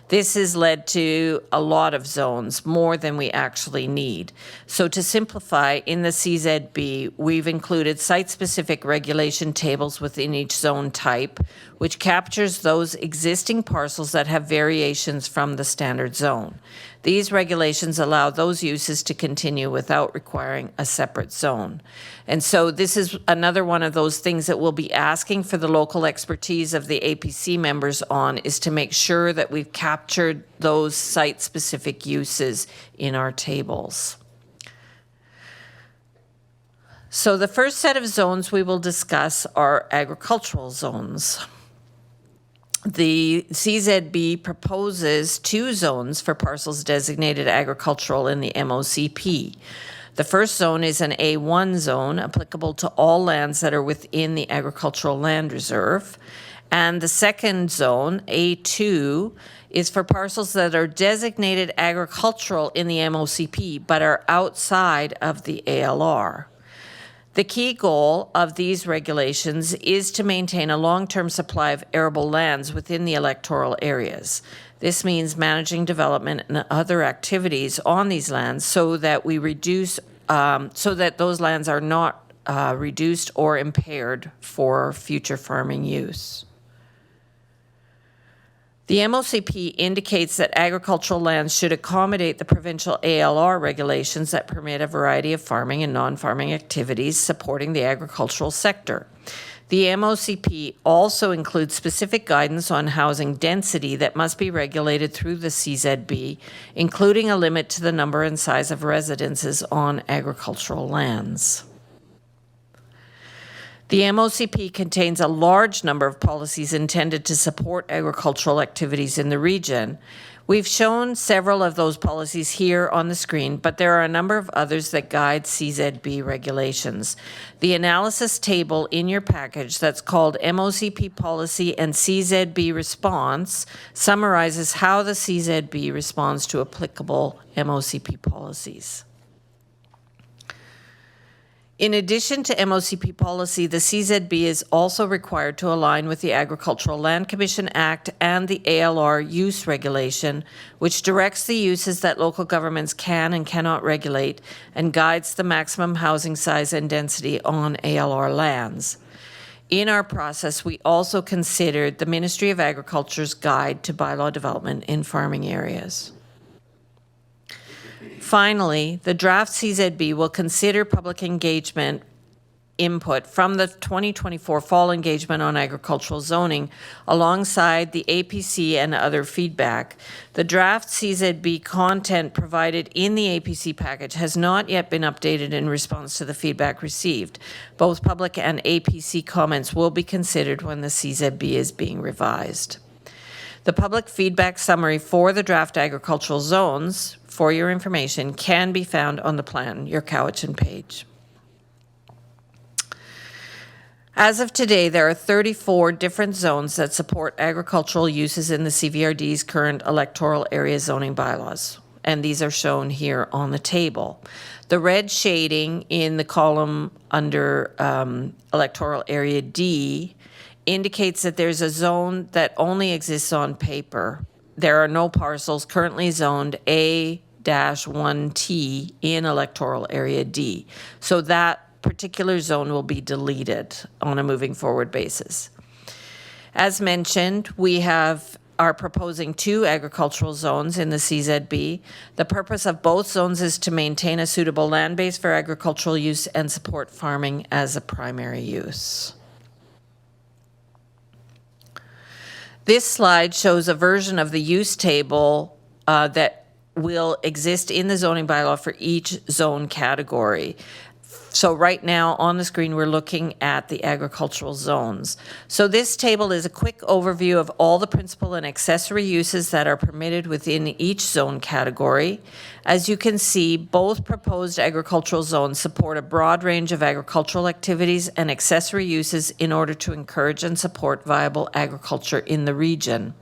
This has led to a lot of zones, more than we actually need. So to simplify, in the CZB, we've included site-specific regulation tables within each zone type, which captures those existing parcels that have variations from the standard zone. These regulations regulations allow those uses to continue without requiring a separate zone. And so this is another one of those things that we'll be asking for the local expertise of the APC members on, is to make sure that we've captured those site-specific uses in our tables. So the first set of zones we will discuss are agricultural zones. The CZB proposes 2 zones for parcels designated agricultural in the MOCP. The first zone is an A1 zone applicable to all lands that are within the agricultural land reserve. And the second zone, A2, is for parcels that are designated agricultural in the MOCP but are outside of the ALR. The key goal of these regulations is to maintain a long-term supply of arable lands within the electoral areas. This means managing development and other activities on these lands so that we reduce, so that those lands are not reduced or impaired for future farming use. The MOCP indicates that agricultural lands should accommodate the provincial ALR regulations that permit a variety of farming and non-farming activities supporting the agricultural sector. The MOCP also includes specific guidance on housing density that must be regulated through the CZB, including a limit to the number and size of residences on agricultural lands. The MOCP contains a large number of policies intended to support agricultural activities in the region. We've shown several of those policies here on the screen, but there are a number of others that guide CZB regulations. The analysis table in your package that's called MOCP Policy and CZB Response summarizes how the CZB responds to applicable MOCP policies. In addition to MOCP policy, the CZB is also required to align with the Agricultural Land Commission Act and the ALR use regulation, which directs the uses that local governments can and cannot regulate and guides the maximum housing size and density on ALR lands. In our process, we also considered the Ministry of Agriculture's Guide to Bylaw Development in Farming Areas. Finally, the draft CZB will consider public engagement input from the 2024 Fall Engagement on Agricultural Zoning alongside the APC and other feedback. The draft CZB content provided in the APC package has not yet been updated in response to the feedback received. Both public and APC comments will be considered when the CZB is being revised. The public feedback summary for the draft agricultural zones, for your information, can be found on the plan, your Cowichan page. As of today, there are 34 different zones that support agricultural uses in the CVRD's current electoral area zoning bylaws, and these are shown here on the table. The red shading in the column under electoral area D indicates that there's a zone that only exists on paper. There are no parcels currently zoned A-1T in electoral area D. So that particular zone will be deleted on a moving forward basis. As mentioned, we are proposing 2 agricultural zones in the CZB. The purpose of both zones is to maintain a suitable land base for agricultural use and support farming as a primary use. This slide shows a version of the use table that will exist in the zoning bylaw for each zone category. So right now on the screen, we're looking at the agricultural zones. So this table is a quick overview of all the principal and accessory uses that are permitted within each zone category. As you can see, both proposed agricultural zones support a broad range of agricultural activities and accessory uses in order to encourage and support viable agriculture in the region.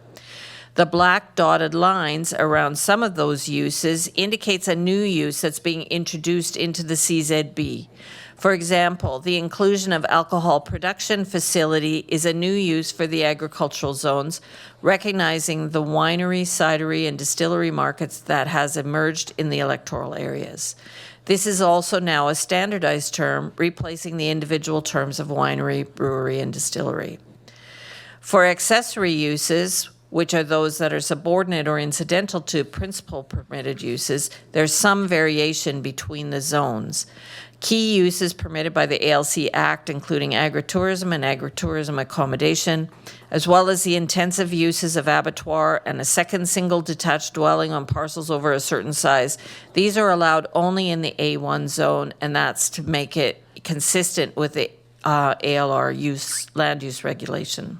The black dotted lines around some of those uses indicates a new use that's being introduced into the CZB. For example, the inclusion of alcohol production facility is a new use for the agricultural zones, recognizing the winery, cidery, and distillery markets that has emerged in the electoral areas. This is also now a standardized term, replacing the individual terms of winery, brewery, and distillery. For accessory uses, which are those that are subordinate or incidental to principal permitted uses, there's some variation between the zones. Key uses permitted by the ALC Act, including agritourism and agritourism accommodation, as well as the intensive uses of abattoir and a second single detached dwelling on parcels over a certain size. These are allowed only in the A1 zone, and that's to make it consistent with the ALR land use regulation.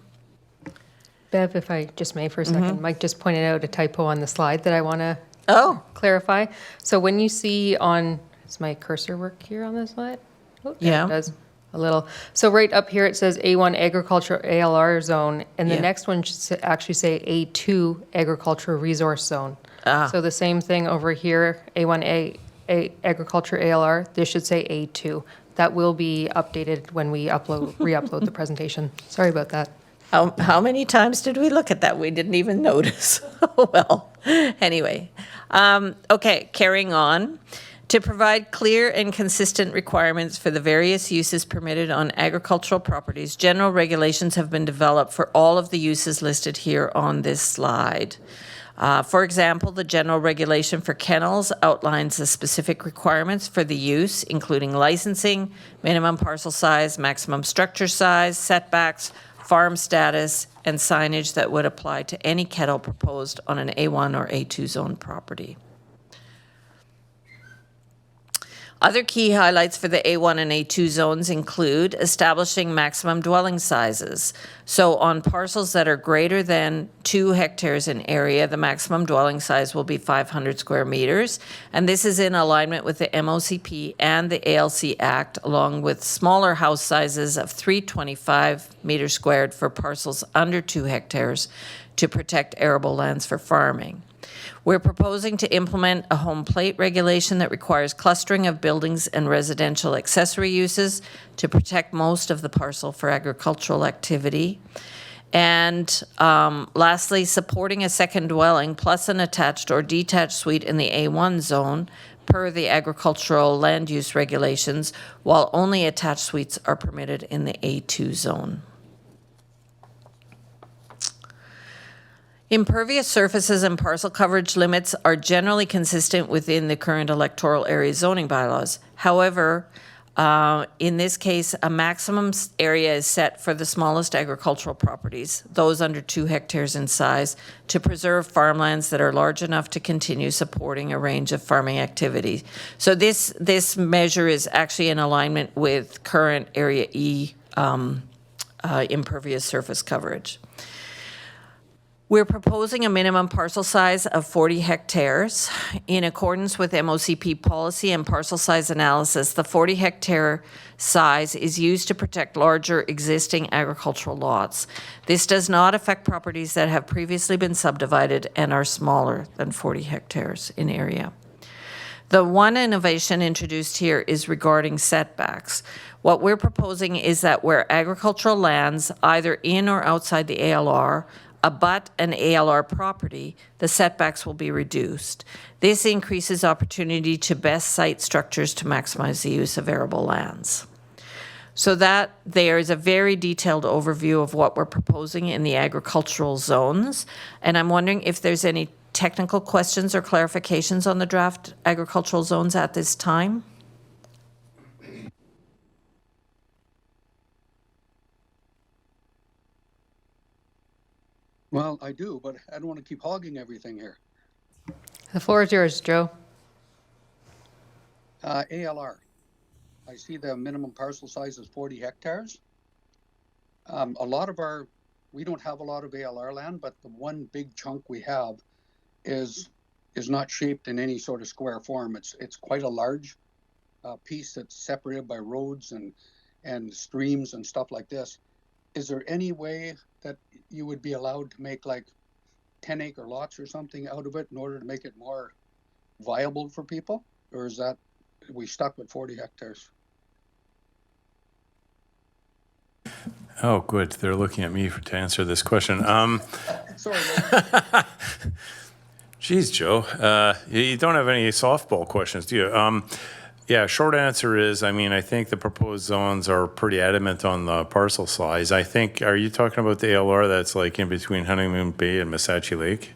Bev, if I just may for a second, Mike just pointed out a typo on the slide that I want to clarify. So when you see on, does my cursor work here on this slide? Oh, Yeah. It does, a little. So right up here, it says A1 agriculture ALR zone, and the Yeah. next one should actually say A2 agricultural resource zone. Ah. So the same thing over here, A1 agriculture ALR, this should say A2. That will be updated when we re-upload the presentation. Sorry about that. How many times did we look at that? We didn't even notice. Well, anyway. Okay, carrying on. To provide clear and consistent requirements for the various uses permitted on agricultural properties, general regulations have been developed for all of the uses listed here on this slide. For example, the general regulation for kennels outlines the specific requirements for the use, including licensing, minimum parcel size, maximum structure size, setbacks, farm status, and signage that would apply to any kennel proposed on an A1 or A2 zone property. Other key highlights for the A1 and A2 zones include establishing maximum dwelling sizes. So on parcels that are greater than 2 hectares in area, the maximum dwelling size will be 500 square meters. And this is in alignment with the MOCP and the ALC Act, along with smaller house sizes of 325 meters squared for parcels under 2 hectares to protect arable lands for farming. We're proposing to implement a home plate regulation that requires clustering of buildings and residential accessory uses to protect most of the parcel for agricultural activity. And lastly, supporting a second dwelling plus an attached or detached suite in the A1 zone per the agricultural land use regulations, while only attached suites are permitted in the A2 zone. Impervious surfaces and parcel coverage limits are generally consistent within the current electoral area zoning bylaws. However, in this case, a maximum area is set for the smallest agricultural properties, those under 2 hectares in size, to preserve farmlands that are large enough to continue supporting a range of farming activities. So this measure is actually in alignment with current Area E impervious surface coverage. We're proposing a minimum parcel size of 40 hectares. In accordance with MOCP policy and parcel size analysis, the 40 hectare size is used to protect larger existing agricultural lots. This does not affect properties that have previously been subdivided and are smaller than 40 hectares in area. The one innovation introduced here is regarding setbacks. What we're proposing is that where agricultural lands, either in or outside the ALR, abut an ALR property, the setbacks will be reduced. This increases opportunity to best site structures to maximize the use of arable lands. So that there is a very detailed overview of what we're proposing in the agricultural zones. And I'm wondering if there's any technical questions or clarifications on the draft agricultural zones at this time. Well, I do, but I don't want to keep hogging everything here. The floor is yours, Joe. ALR. I see the minimum parcel size is 40 hectares. We don't have a lot of ALR land, but the one big chunk we have is not shaped in any sort of square form. It's quite a large piece that's separated by roads and streams and stuff like this. Is there any way that you would be allowed to make like 10-acre lots or something out of it in order to make it more viable for people? Or is that we stuck with 40 hectares? Oh, good. They're looking at me to answer this question. Sorry. Geez, Joe, you don't have any softball questions, do you? Yeah, short answer is, I mean, I think the proposed zones are pretty adamant on the parcel size. I think, are you talking about the ALR that's like in between Honeymoon Bay and Missachi Lake?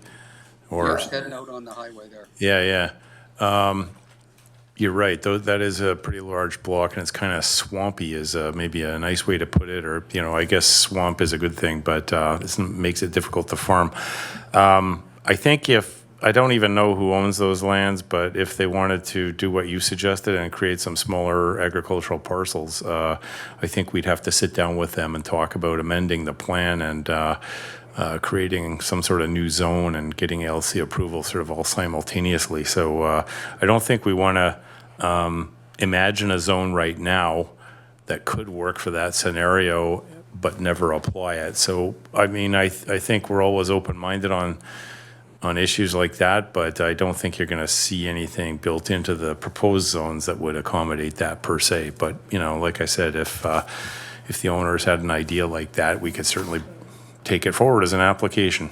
Or, Yeah, heading out on the highway there. yeah. You're right, though, that is a pretty large block, and it's kind of swampy is maybe a nice way to put it, or, you know, I guess swamp is a good thing, but this makes it difficult to farm. I think I don't even know who owns those lands, but if they wanted to do what you suggested and create some smaller agricultural parcels, I think we'd have to sit down with them and talk about amending the plan and creating some sort of new zone and getting LC approval sort of all simultaneously. So I don't think we want to imagine a zone right now that could work for that scenario, but never apply it. So, I mean, I think we're always open-minded on issues like that, but I don't think you're going to see anything built into the proposed zones that would accommodate that per se. But, you know, like I said, if the owners had an idea like that, we could certainly take it forward as an application.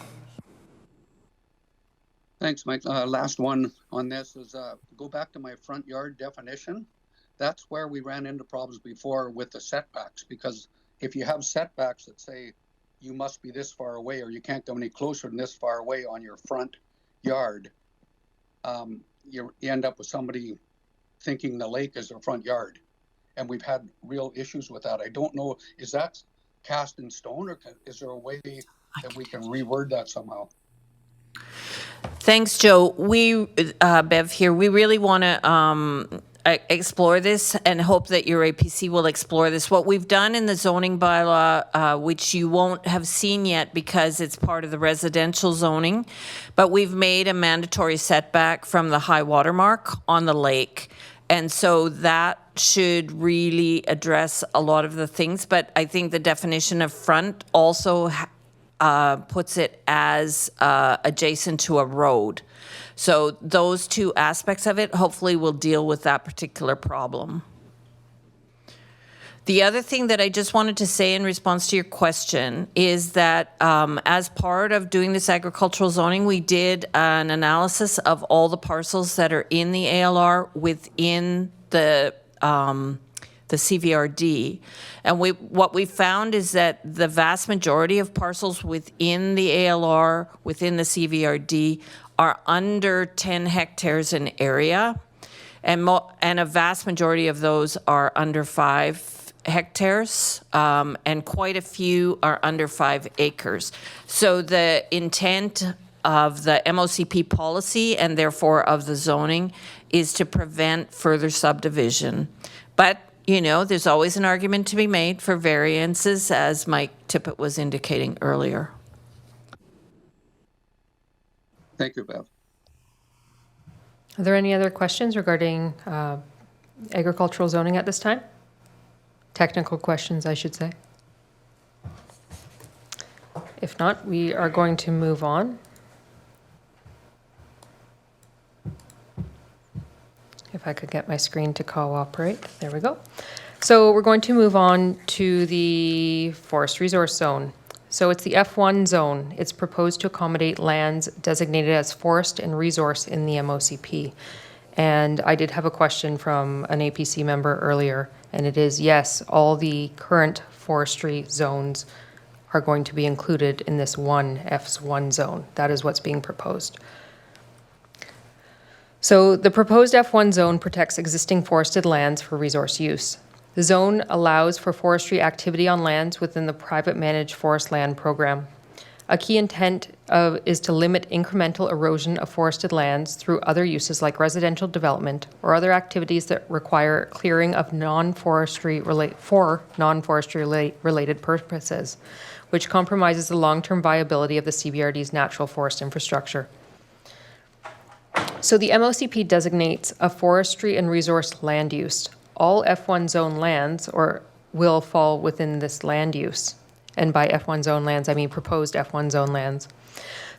Thanks, Mike. Last one on this is go back to my front yard definition. That's where we ran into problems before with the setbacks, because if you have setbacks that say you must be this far away or you can't go any closer than this far away on your front yard, you end up with somebody thinking the lake is their front yard. And we've had real issues with that. I don't know, is that cast in stone, or is there a way that we can reword that somehow? Thanks, Joe. We, Bev here, we really want to explore this and hope that your APC will explore this. What we've done in the zoning bylaw, which you won't have seen yet because it's part of the residential zoning, but we've made a mandatory setback from the high water mark on the lake. And so that should really address a lot of the things. But I think the definition of front also puts it as adjacent to a road. So those two aspects of it hopefully will deal with that particular problem. The other thing that I just wanted to say in response to your question is that as part of doing this agricultural zoning, we did an analysis of all the parcels that are in the ALR within the CVRD. And what we found is that the vast majority of parcels within the ALR, within the CVRD, are under 10 hectares in area. And a vast majority of those are under 5 hectares, and quite a few are under 5 acres. So the intent of the MOCP policy, and therefore of the zoning, is to prevent further subdivision. But, you know, there's always an argument to be made for variances, as Mike Tippett was indicating earlier. Thank you, Bev. Are there any other questions regarding agricultural zoning at this time? Technical questions, I should say. If not, we are going to move on. If I could get my screen to cooperate. There we go. So we're going to move on to the forest resource zone. So it's the F1 zone. It's proposed to accommodate lands designated as forest and resource in the MOCP. And I did have a question from an APC member earlier, and it is, yes, all the current forestry zones are going to be included in this one F1 zone. That is what's being proposed. So the proposed F1 zone protects existing forested lands for resource use. The zone allows for forestry activity on lands within the private managed forest land program. A key intent is to limit incremental erosion of forested lands through other uses like residential development or other activities that require clearing of non-forestry related purposes, which compromises the long-term viability of the CVRD's natural forest infrastructure. So the MOCP designates a forestry and resource land use. All F1 zone lands will fall within this land use. And by F1 zone lands, I mean proposed F1 zone lands.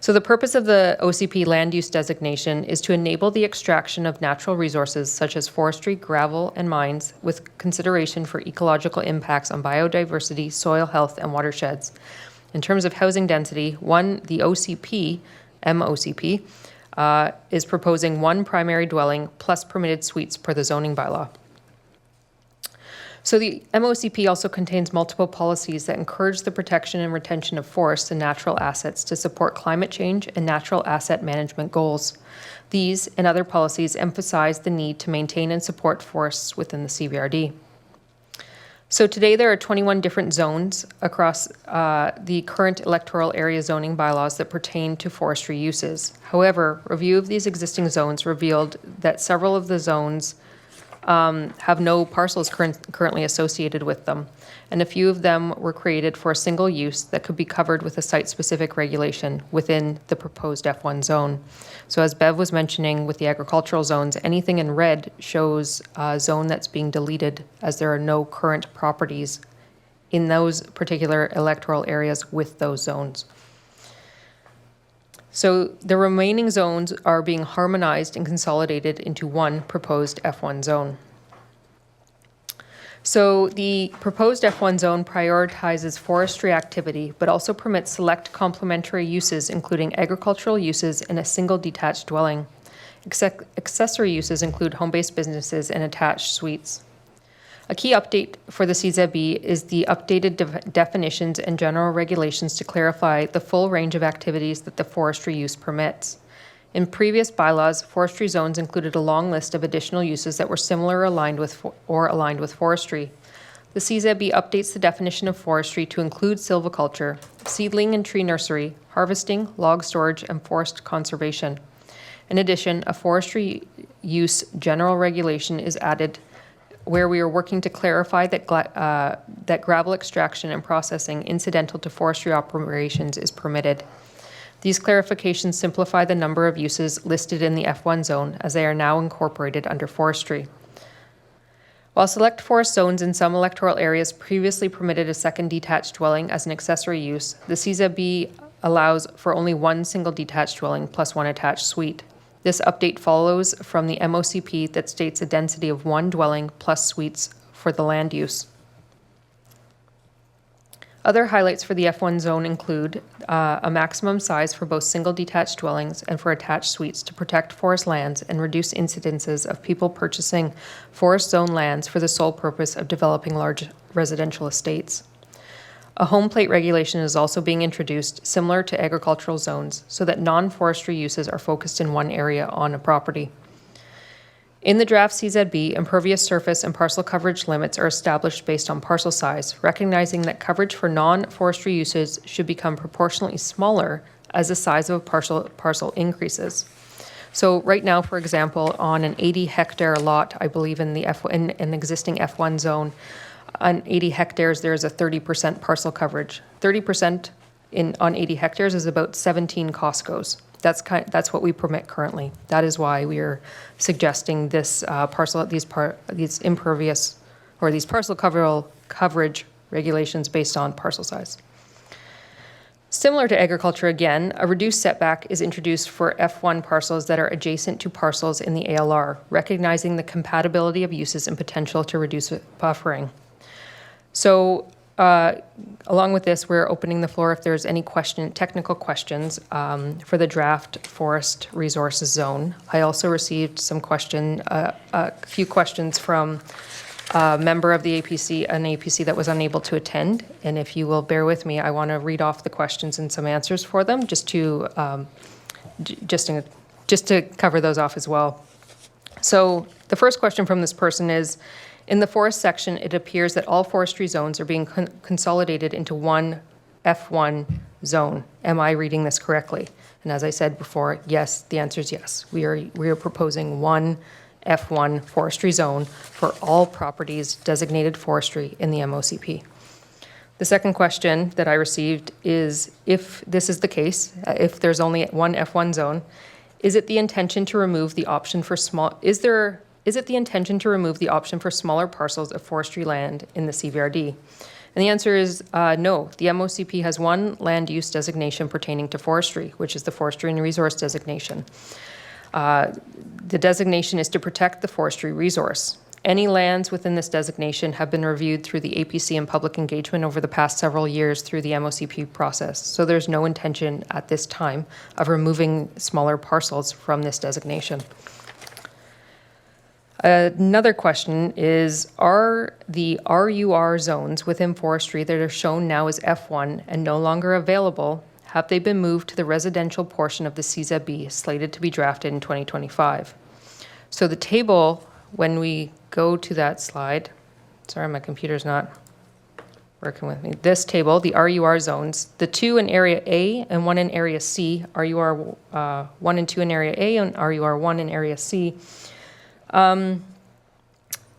So the purpose of the OCP land use designation is to enable the extraction of natural resources such as forestry, gravel, and mines with consideration for ecological impacts on biodiversity, soil health, and watersheds. In terms of housing density, the MOCP, is proposing 1 primary dwelling plus permitted suites per the zoning bylaw. So the MOCP also contains multiple policies that encourage the protection and retention of forests and natural assets to support climate change and natural asset management goals. These and other policies emphasize the need to maintain and support forests within the CVRD. So today there are 21 different zones across the current electoral area zoning bylaws that pertain to forestry uses. However, review of these existing zones revealed that several of the zones have no parcels currently associated with them, and a few of them were created for a single use that could be covered with a site-specific regulation within the proposed F1 zone. So as Bev was mentioning with the agricultural zones, anything in red shows a zone that's being deleted as there are no current properties in those particular electoral areas with those zones. So the remaining zones are being harmonized and consolidated into one proposed F1 zone. So the proposed F1 zone prioritizes forestry activity, but also permits select complementary uses, including agricultural uses and a single detached dwelling. Accessory uses include home-based businesses and attached suites. A key update for the CZB is the updated definitions and general regulations to clarify the full range of activities that the forestry use permits. In previous bylaws, forestry zones included a long list of additional uses that were similar or aligned with forestry. The CZB updates the definition of forestry to include silviculture, seedling and tree nursery, harvesting, log storage, and forest conservation. In addition, a forestry use general regulation is added where we are working to clarify that that gravel extraction and processing incidental to forestry operations is permitted. These clarifications simplify the number of uses listed in the F1 zone as they are now incorporated under forestry. While select forest zones in some electoral areas previously permitted a second detached dwelling as an accessory use, the CZB allows for only 1 single detached dwelling plus 1 attached suite. This update follows from the MOCP that states a density of 1 dwelling plus suites for the land use. Other highlights for the F1 zone include a maximum size for both single detached dwellings and for attached suites to protect forest lands and reduce incidences of people purchasing forest zone lands for the sole purpose of developing large residential estates. A home plate regulation is also being introduced, similar to agricultural zones, so that non-forestry uses are focused in one area on a property. In the draft CZB, impervious surface and parcel coverage limits are established based on parcel size, recognizing that coverage for non-forestry uses should become proportionally smaller as the size of a parcel increases. So right now, for example, on an 80-hectare lot, I believe in the an existing F1 zone, on 80 hectares, there is a 30% parcel coverage. 30% on 80 hectares is about 17 Costco's. That's what we permit currently. That is why we are suggesting this these impervious or these parcel coverage regulations based on parcel size. Similar to agriculture again, a reduced setback is introduced for F1 parcels that are adjacent to parcels in the ALR, recognizing the compatibility of uses and potential to reduce buffering. So along with this, we're opening the floor if there's any technical questions for the draft forest resources zone. I also received a few questions from a member of the APC, an APC that was unable to attend. And if you will bear with me, I want to read off the questions and some answers for them, just to cover those off as well. So the first question from this person is, in the forest section, it appears that all forestry zones are being consolidated into one F1 zone. Am I reading this correctly? And as I said before, yes, the answer is yes. We are proposing one F1 forestry zone for all properties designated forestry in the MOCP. The second question that I received is, if this is the case, if there's only one F1 zone, is it the intention to remove the option for Is it the intention to remove the option for smaller parcels of forestry land in the CVRD? And the answer is no. The MOCP has one land use designation pertaining to forestry, which is the Forestry and Resource Designation. The designation is to protect the forestry resource. Any lands within this designation have been reviewed through the APC and public engagement over the past several years through the MOCP process. So there's no intention at this time of removing smaller parcels from this designation. Another question is, are the RUR zones within forestry that are shown now as F1 and no longer available, have they been moved to the residential portion of the CZB slated to be drafted in 2025? So the table, when we go to that slide, sorry, my computer's not working with me. This table, the RUR zones, the 2 in Area A and 1 in Area C, RUR 1 and 2 in Area A and RUR 1 in Area C,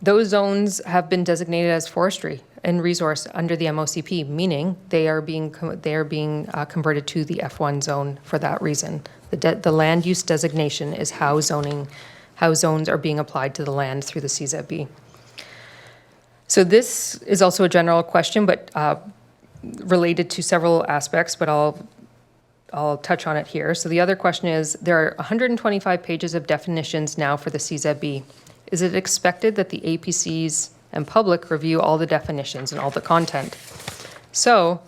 those zones have been designated as forestry and resource under the MOCP, meaning they are being converted to the F1 zone for that reason. The land use designation is how zones are being applied to the land through the CZB. So this is also a general question, but related to several aspects, but I'll touch on it here. So the other question is, there are 125 pages of definitions now for the CZB. Is it expected that the APCs and public review all the definitions and all the content? So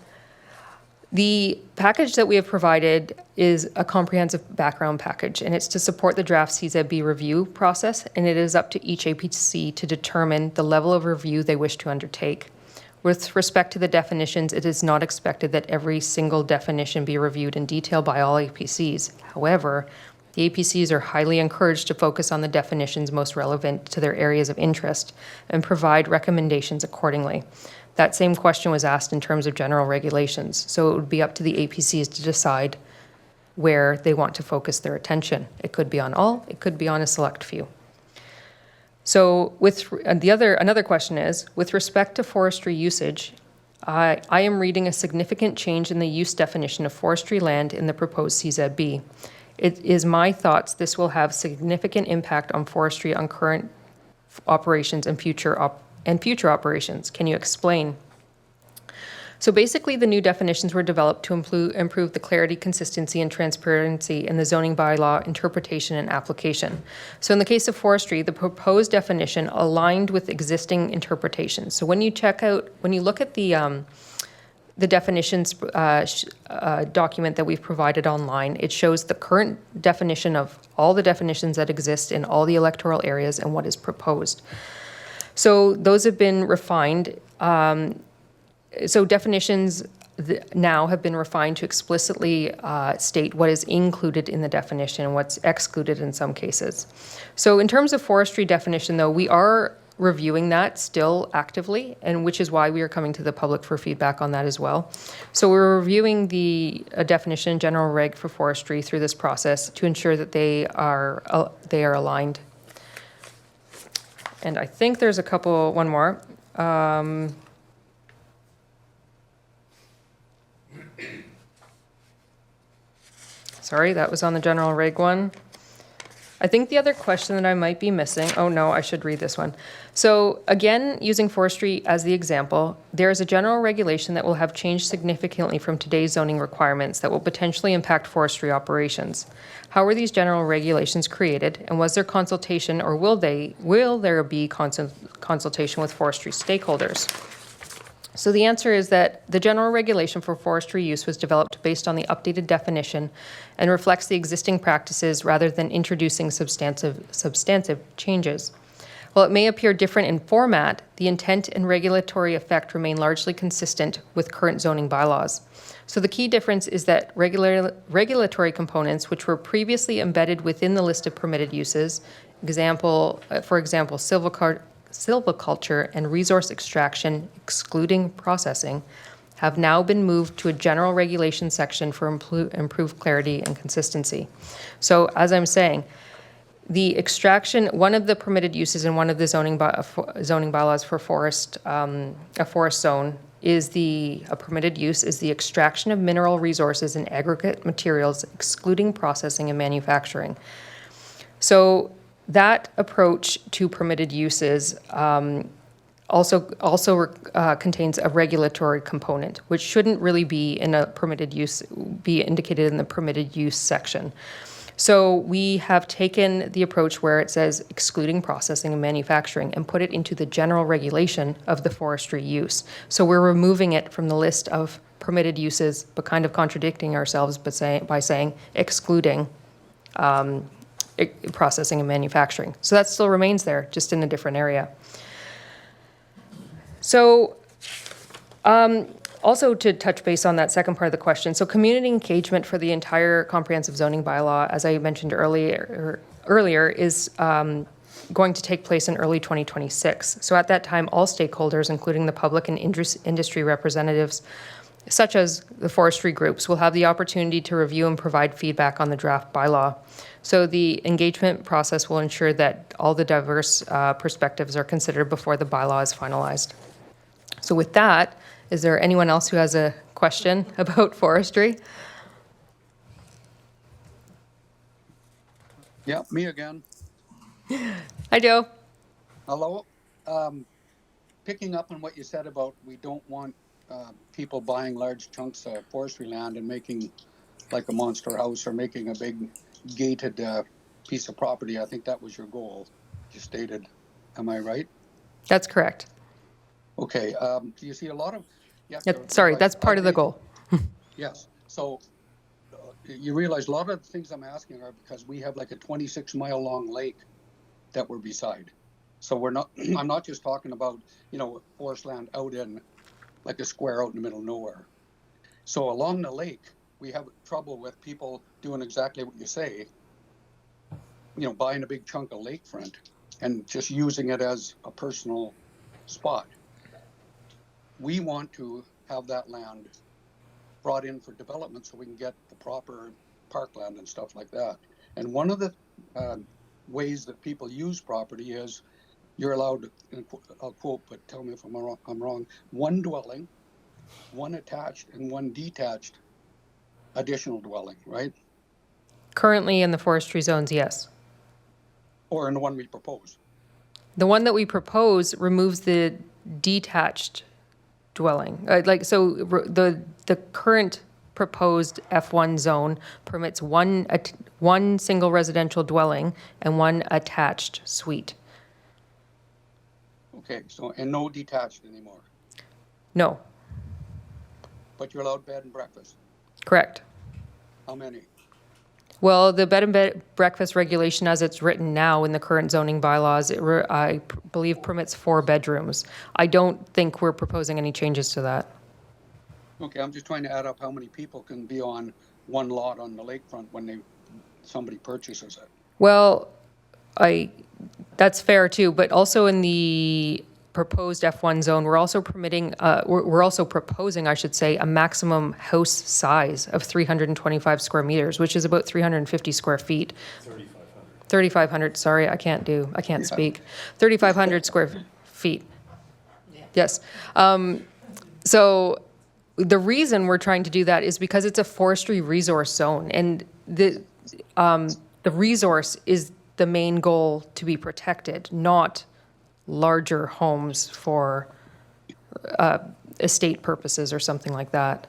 the package that we have provided is a comprehensive background package, and it's to support the draft CZB review process, and it is up to each APC to determine the level of review they wish to undertake. With respect to the definitions, it is not expected that every single definition be reviewed in detail by all APCs. However, the APCs are highly encouraged to focus on the definitions most relevant to their areas of interest and provide recommendations accordingly. That same question was asked in terms of general regulations, so it would be up to the APCs to decide where they want to focus their attention. It could be on all, it could be on a select few. So another question is, with respect to forestry usage, I am reading a significant change in the use definition of forestry land in the proposed CZB. It is my thoughts this will have significant impact on forestry on current operations and future operations. Can you explain? So basically, the new definitions were developed to improve the clarity, consistency, and transparency in the zoning bylaw interpretation and application. So in the case of forestry, the proposed definition aligned with existing interpretations. So when you look at the definitions document that we've provided online, it shows the current definition of all the definitions that exist in all the electoral areas and what is proposed. So those have been refined. So definitions now have been refined to explicitly state what is included in the definition and what's excluded in some cases. So in terms of forestry definition, though, we are reviewing that still actively, and which is why we are coming to the public for feedback on that as well. So we're reviewing the definition, general reg for forestry through this process to ensure that they are aligned. And I think there's one more. Sorry, that was on the general reg one. I think the other question that I might be missing, oh no, I should read this one. So again, using forestry as the example, there is a general regulation that will have changed significantly from today's zoning requirements that will potentially impact forestry operations. How were these general regulations created, and was there consultation, or will there be consultation with forestry stakeholders? So the answer is that the general regulation for forestry use was developed based on the updated definition and reflects the existing practices rather than introducing substantive changes. While it may appear different in format, the intent and regulatory effect remain largely consistent with current zoning bylaws. So the key difference is that regulatory components which were previously embedded within the list of permitted uses, for example, silviculture and resource extraction, excluding processing, have now been moved to a general regulation section for improved clarity and consistency. So as I'm saying, the extraction, one of the permitted uses in one of the zoning bylaws for a forest zone is a permitted use is the extraction of mineral resources and aggregate materials, excluding processing and manufacturing. So that approach to permitted uses also contains a regulatory component, which shouldn't really be in a permitted use, be indicated in the permitted use section. So we have taken the approach where it says excluding processing and manufacturing and put it into the general regulation of the forestry use. So we're removing it from the list of permitted uses, but kind of contradicting ourselves by saying excluding processing and manufacturing. So that still remains there, just in a different area. So also to touch base on that second part of the question, so community engagement for the entire comprehensive zoning bylaw, as I mentioned earlier, is going to take place in early 2026. So at that time, all stakeholders, including the public and industry representatives, such as the forestry groups, will have the opportunity to review and provide feedback on the draft bylaw. So the engagement process will ensure that all the diverse perspectives are considered before the bylaw is finalized. So with that, is there anyone else who has a question about forestry? Yeah, me again. Hi, Joe. Hello. Picking up on what you said about we don't want people buying large chunks of forestry land and making like a monster house or making a big gated piece of property. I think that was your goal you stated. Am I right? That's correct. Okay. Do you see a lot of... Yeah, Sorry, that's part of the goal. Yes. So you realize a lot of the things I'm asking are because we have like a 26-mile long lake that we're beside. So we're not, I'm not just talking about, forest land out in like a square out in the middle of nowhere. So along the lake, we have trouble with people doing exactly what you say, buying a big chunk of lakefront and just using it as a personal spot. We want to have that land brought in for development so we can get the proper parkland and stuff like that. And one of the ways that people use property is you're allowed, I'll quote, but tell me if I'm wrong, one dwelling, one attached and one detached additional dwelling, right? Currently in the forestry zones, yes. Or in the one we propose. The one that we propose removes the detached dwelling. The current proposed F1 zone permits one single residential dwelling and one attached suite. Okay, so, and no detached anymore, No, but you're allowed bed and breakfast. correct. How many? Well, the bed and breakfast regulation as it's written now in the current zoning bylaws, I believe permits 4 bedrooms. I don't think we're proposing any changes to that. Okay, I'm just trying to add up how many people can be on one lot on the lakefront when somebody purchases it. Well, that's fair too, but also in the proposed F1 zone, we're also proposing, I should say, a maximum house size of 325 square meters, which is about 350 square feet. 3,500, sorry, I can't speak. 3,500 square feet. Yes. So the reason we're trying to do that is because it's a forestry resource zone, and the resource is the main goal to be protected, not larger homes for estate purposes or something like that.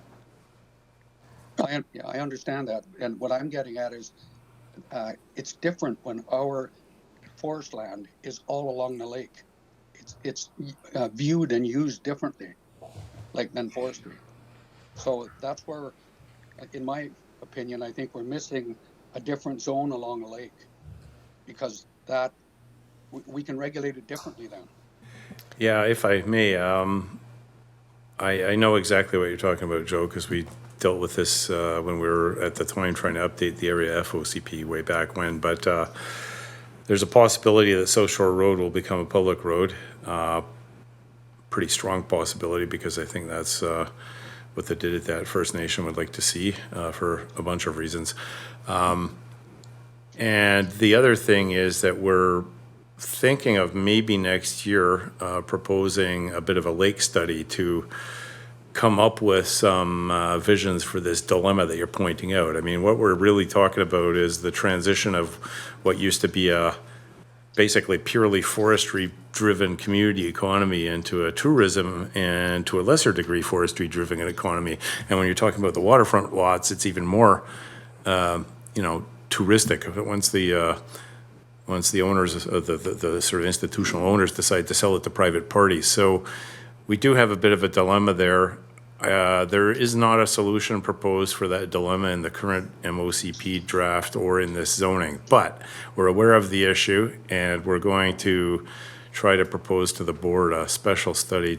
I understand that. And what I'm getting at is it's different when our forest land is all along the lake. It's viewed and used differently, like than forestry. So that's where, in my opinion, I think we're missing a different zone along the lake, because that we can regulate it differently then. Yeah, if I may, I know exactly what you're talking about, Joe, because we dealt with this when we were at the time trying to update the area FOCP way back when. But there's a possibility that South Shore Road will become a public road. Pretty strong possibility, because I think that's what the did at that First Nation would like to see for a bunch of reasons. And the other thing is that we're thinking of maybe next year proposing a bit of a lake study to come up with some visions for this dilemma that you're pointing out. I mean, what we're really talking about is the transition of what used to be a basically purely forestry-driven community economy into a tourism and, to a lesser degree, forestry-driven economy. And when you're talking about the waterfront lots, it's even more, touristic. Once the owners, the sort of institutional owners decide to sell it to private parties. So we do have a bit of a dilemma there. There is not a solution proposed for that dilemma in the current MOCP draft or in this zoning, but we're aware of the issue and we're going to try to propose to the board a special study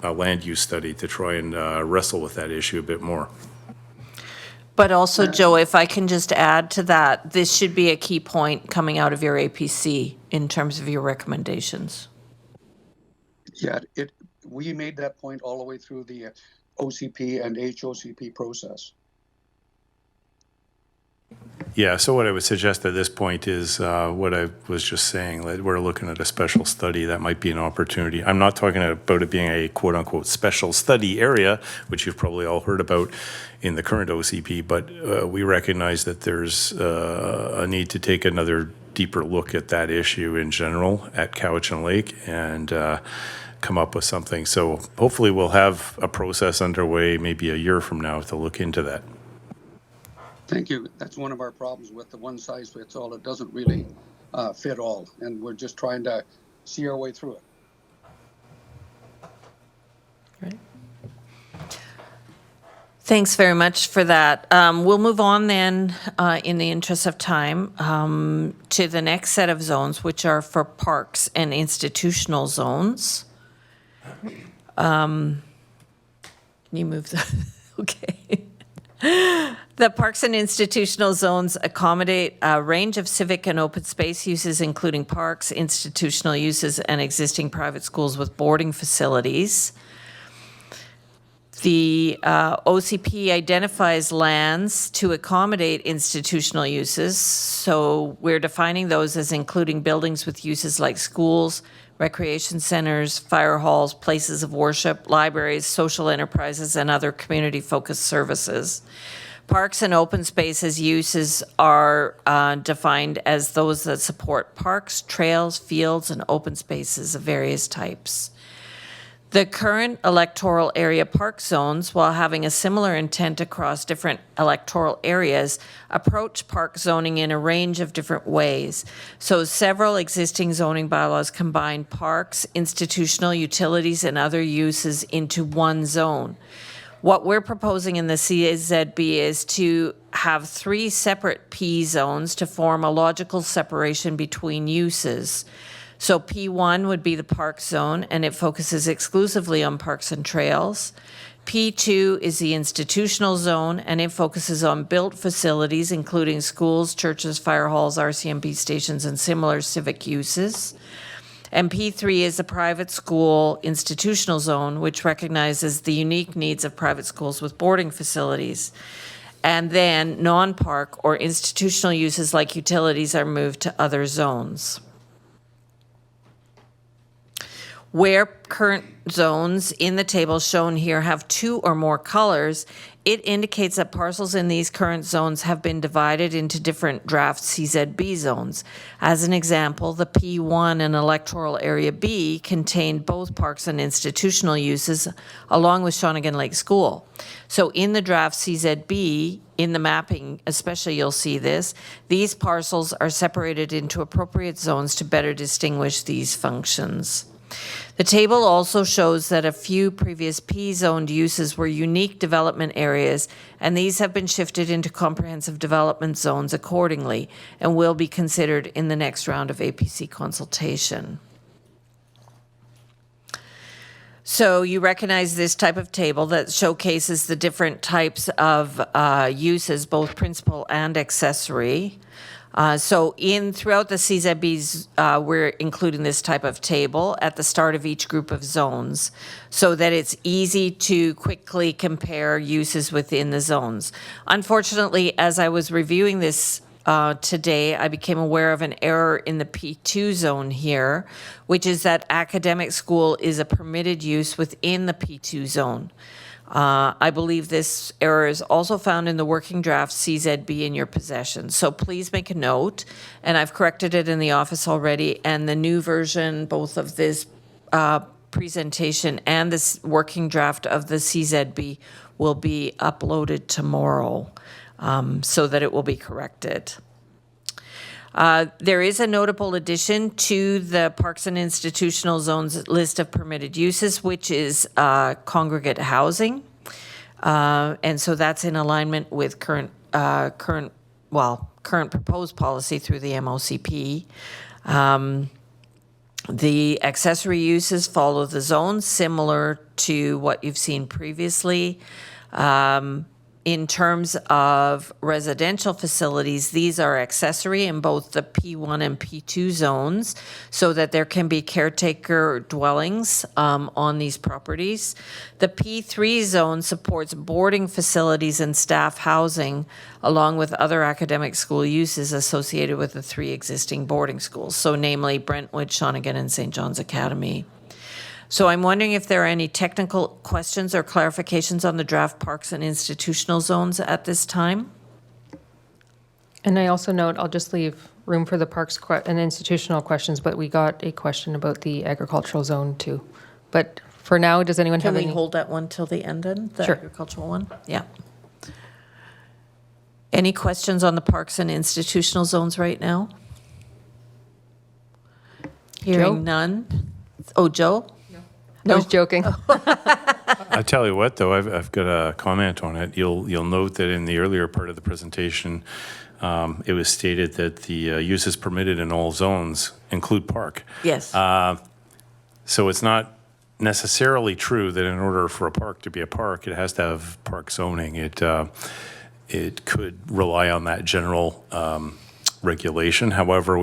a land use study to try and wrestle with that issue a bit more. But also, Joe, if I can just add to that, this should be a key point coming out of your APC in terms of your recommendations. Yeah, we made that point all the way through the OCP and HOCP process. Yeah, so what I would suggest at this point is what I was just saying, that we're looking at a special study. That might be an opportunity. I'm not talking about it being a quote-unquote special study area, which you've probably all heard about in the current OCP, but we recognize that there's a need to take another deeper look at that issue in general at Cowichan Lake and come up with something. So hopefully we'll have a process underway maybe a year from now to look into that. Thank you. That's one of our problems with the one size fits all. It doesn't really fit all, and we're just trying to see our way through it. Right. Thanks very much for that. We'll move on then, in the interest of time, to the next set of zones, which are for parks and institutional zones. Can you move the, okay. The parks and institutional zones accommodate a range of civic and open space uses, including parks, institutional uses, and existing private schools with boarding facilities. The OCP identifies lands to accommodate institutional uses, so we're defining those as including buildings with uses like schools, recreation centers, fire halls, places of worship, libraries, social enterprises, and other community-focused services. Parks and open spaces uses are defined as those that support parks, trails, fields, and open spaces of various types. The current electoral area park zones, while having a similar intent across different electoral areas, approach park zoning in a range of different ways. So several existing zoning bylaws combine parks, institutional utilities, and other uses into one zone. What we're proposing in the CZB is to have 3 separate P zones to form a logical separation between uses. So P1 would be the park zone, and it focuses exclusively on parks and trails. P2 is the institutional zone, and it focuses on built facilities, including schools, churches, fire halls, RCMP stations, and similar civic uses. And P3 is the private school institutional zone, which recognizes the unique needs of private schools with boarding facilities. And then non-park or institutional uses like utilities are moved to other zones. Where current zones in the table shown here have 2 or more colors, it indicates that parcels in these current zones have been divided into different draft CZB zones. As an example, the P1 and electoral area B contained both parks and institutional uses, along with Shawnigan Lake School. So in the draft CZB, in the mapping especially, you'll see this, these parcels are separated into appropriate zones to better distinguish these functions. The table also shows that a few previous P-zoned uses were unique development areas, and these have been shifted into comprehensive development zones accordingly and will be considered in the next round of APC consultation. So you recognize this type of table that showcases the different types of uses, both principal and accessory. So throughout the CZBs, we're including this type of table at the start of each group of zones so that it's easy to quickly compare uses within the zones. Unfortunately, as I was reviewing this today, I became aware of an error in the P2 zone here, which is that academic school is a permitted use within the P2 zone. I believe this error is also found in the working draft CZB in your possession. So please make a note, and I've corrected it in the office already, and the new version, both of this presentation and this working draft of the CZB will be uploaded tomorrow so that it will be corrected. There is a notable addition to the Parks and Institutional Zones list of permitted uses, which is congregate housing. And so that's in alignment with current proposed policy through the MOCP. The accessory uses follow the zones, similar to what you've seen previously. In terms of residential facilities, these are accessory in both the P1 and P2 zones so that there can be caretaker dwellings on these properties. The P3 zone supports boarding facilities and staff housing along with other academic school uses associated with the 3 existing boarding schools, so namely Brentwood, Shawnigan, and St. John's Academy. So I'm wondering if there are any technical questions or clarifications on the draft parks and institutional zones at this time? And I also note, I'll just leave room for the parks and institutional questions, but we got a question about the agricultural zone too. But for now, does anyone Can have we any? hold that one till the end then, the Sure. agricultural one? Yeah. Any questions on the parks and institutional zones right now? Hearing none. Oh, Joe? I was joking. I tell you what, though, I've got a comment on it. You'll note that in the earlier part of the presentation, it was stated that the uses permitted in all zones include park. Yes. So it's not necessarily true that in order for a park to be a park, it has to have park zoning. It could rely on that general regulation. However,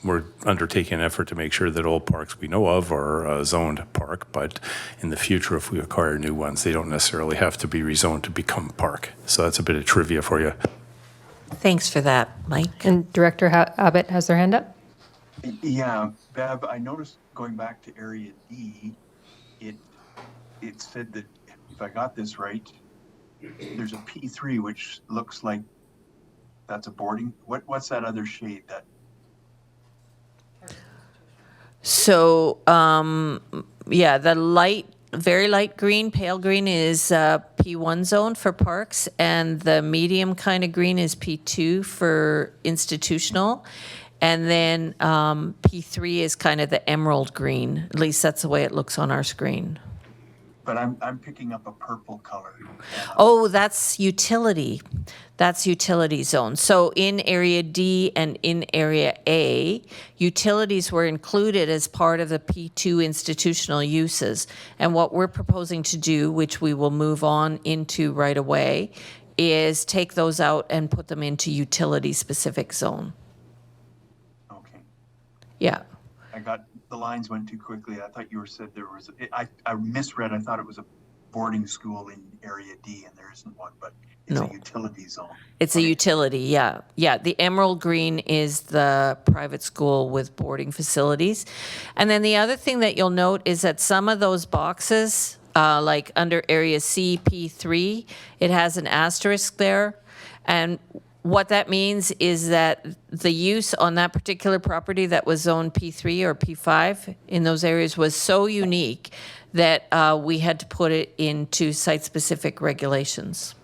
we're undertaking an effort to make sure that all parks we know of are zoned park, but in the future, if we acquire new ones, they don't necessarily have to be rezoned to become park. So that's a bit of trivia for you. Thanks for that, Mike. And Director Abbott has their hand up. Yeah, Bev, I noticed going back to Area D, it said that, if I got this right, there's a P3, which looks like that's a boarding. What's that other shade? That So, yeah, the very light green, pale green is P1 zone for parks, and the medium kind of green is P2 for institutional. And then P3 is kind of the emerald green. At least that's the way it looks on our screen. but I'm picking up a purple color. Oh, that's utility. That's utility zone. So in Area D and in Area A, utilities were included as part of the P2 institutional uses. And what we're proposing to do, which we will move on into right away, is take those out and put them into utility-specific zone. Okay. Yeah. The lines went too quickly. I thought you said there was, I misread. I thought it was a boarding school in Area D, and there isn't one, but it's No. a utility zone. It's a utility, yeah. Yeah, the emerald green is the private school with boarding facilities. And then the other thing that you'll note is that some of those boxes, like under Area C, P3, it has an asterisk there. And what that means is that the use on that particular property that was zoned P3 or P5 in those areas was so unique that we had to put it into site-specific regulations.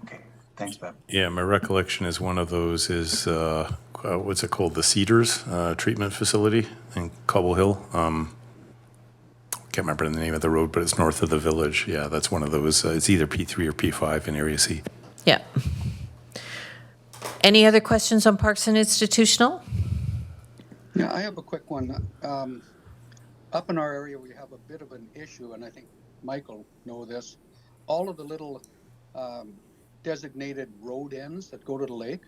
Okay, thanks, Bev. Yeah, my recollection is one of those is, what's it called? The Cedars Treatment Facility in Cobble Hill. Can't remember the name of the road, but it's north of the village. Yeah, that's one of those. It's either P3 or P5 in Area C. Yeah. Any other questions on Parks and Institutional? Yeah, I have a quick one. Up in our area, we have a bit of an issue, and I think Michael know this. All of the little designated road ends that go to the lake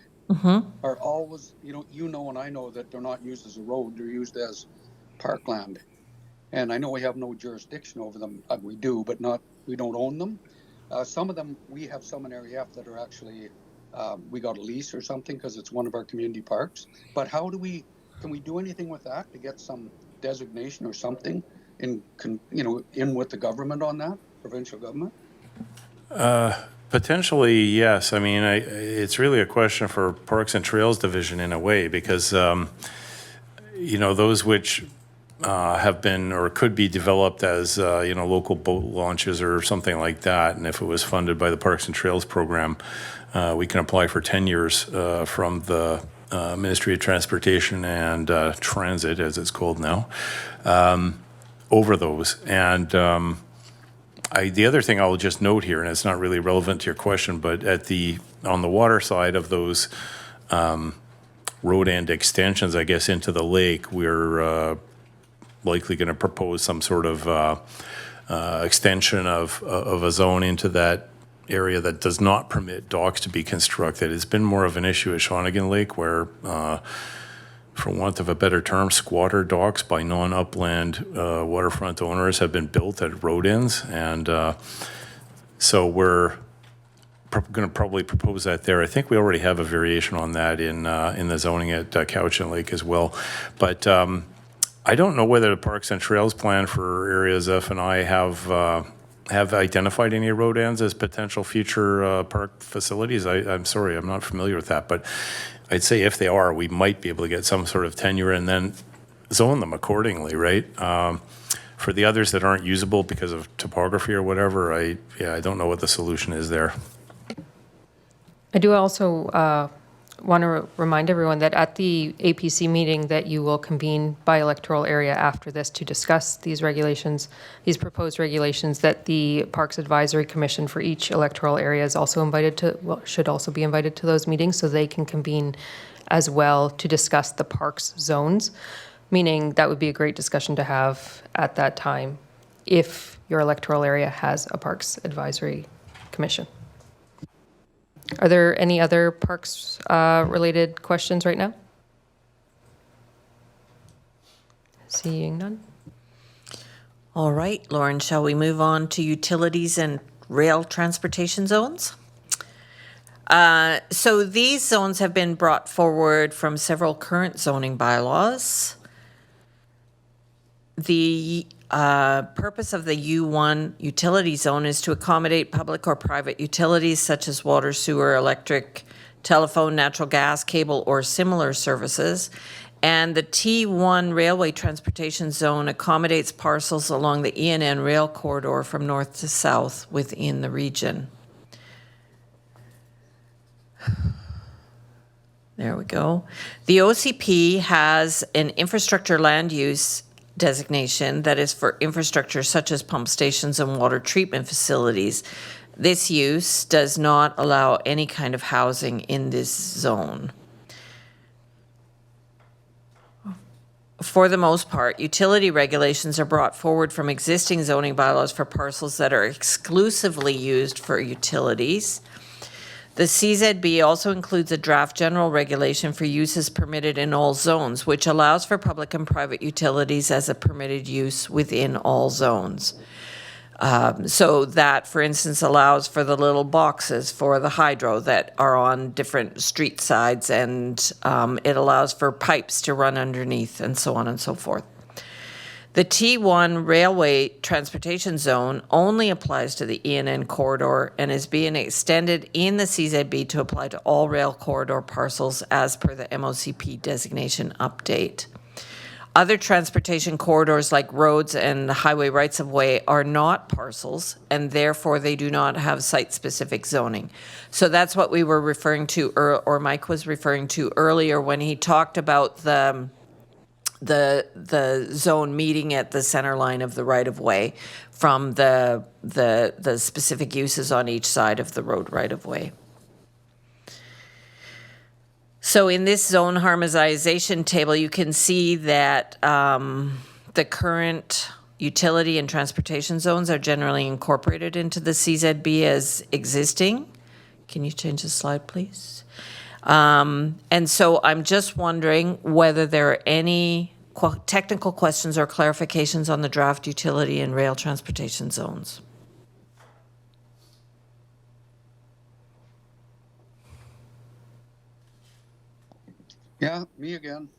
are always, you know, and I know that they're not used as a road; they're used as parkland. And I know we have no jurisdiction over them. We do, but we don't own them. Some of them, we have some in Area F that are actually. We got a lease or something because it's one of our community parks. But can we do anything with that to get some designation or something in with the government on that, provincial government? Potentially, yes. I mean, it's really a question for Parks and Trails Division in a way because, those which have been or could be developed as, local boat launches or something like that, and if it was funded by the Parks and Trails program, we can apply for 10 years from the Ministry of Transportation and Transit, as it's called now, over those. And the other thing I'll just note here, and it's not really relevant to your question, but on the water side of those road end extensions, I guess, into the lake, we're likely going to propose some sort of extension of a zone into that area that does not permit docks to be constructed. It's been more of an issue at Shawnigan Lake where, for want of a better term, squatter docks by non-upland waterfront owners have been built at road ends. And so we're going to probably propose that there. I think we already have a variation on that in the zoning at Cowichan Lake as well. But I don't know whether the Parks and Trails plan for areas F and I have identified any road ends as potential future park facilities. I'm sorry, I'm not familiar with that, but I'd say if they are, we might be able to get some sort of tenure and then zone them accordingly, right? For the others that aren't usable because of topography or whatever, I don't know what the solution is there. I do also want to remind everyone that at the APC meeting that you will convene by electoral area after this to discuss these regulations, these proposed regulations, that the Parks Advisory Commission for each electoral area is also invited to, well, should also be invited to those meetings so they can convene as well to discuss the parks zones, meaning that would be a great discussion to have at that time if your electoral area has a Parks Advisory Commission. Are there any other parks related questions right now? Seeing none. All right, Lauren, shall we move on to utilities and rail transportation zones? So these zones have been brought forward from several current zoning bylaws. The purpose of the U1 utility zone is to accommodate public or private utilities such as water, sewer, electric, telephone, natural gas, cable, or similar services. And the T1 railway transportation zone accommodates parcels along the ENN rail corridor from north to south within the region. There we go. The OCP has an infrastructure land use designation that is for infrastructure such as pump stations and water treatment facilities. This use does not allow any kind of housing in this zone. For the most part, utility regulations are brought forward from existing zoning bylaws for parcels that are exclusively used for utilities. The CZB also includes a draft general regulation for uses permitted in all zones, which allows for public and private utilities as a permitted use within all zones. So that, for instance, allows for the little boxes for the hydro that are on different street sides, and it allows for pipes to run underneath and so on and so forth. The T1 railway transportation zone only applies to the ENN corridor and is being extended in the CZB to apply to all rail corridor parcels as per the MOCP designation update. Other transportation corridors like roads and highway rights-of-way are not parcels, and therefore they do not have site-specific zoning. So that's what we were referring to, or Mike was referring to earlier when he talked about the zone meeting at the center line of the right-of-way from the specific uses on each side of the road right-of-way. So in this zone harmonization table, you can see that the current utility and transportation zones are generally incorporated into the CZB as existing. Can you change the slide, please? And so I'm just wondering whether there are any technical questions or clarifications on the draft utility and rail transportation zones. Yeah, me again.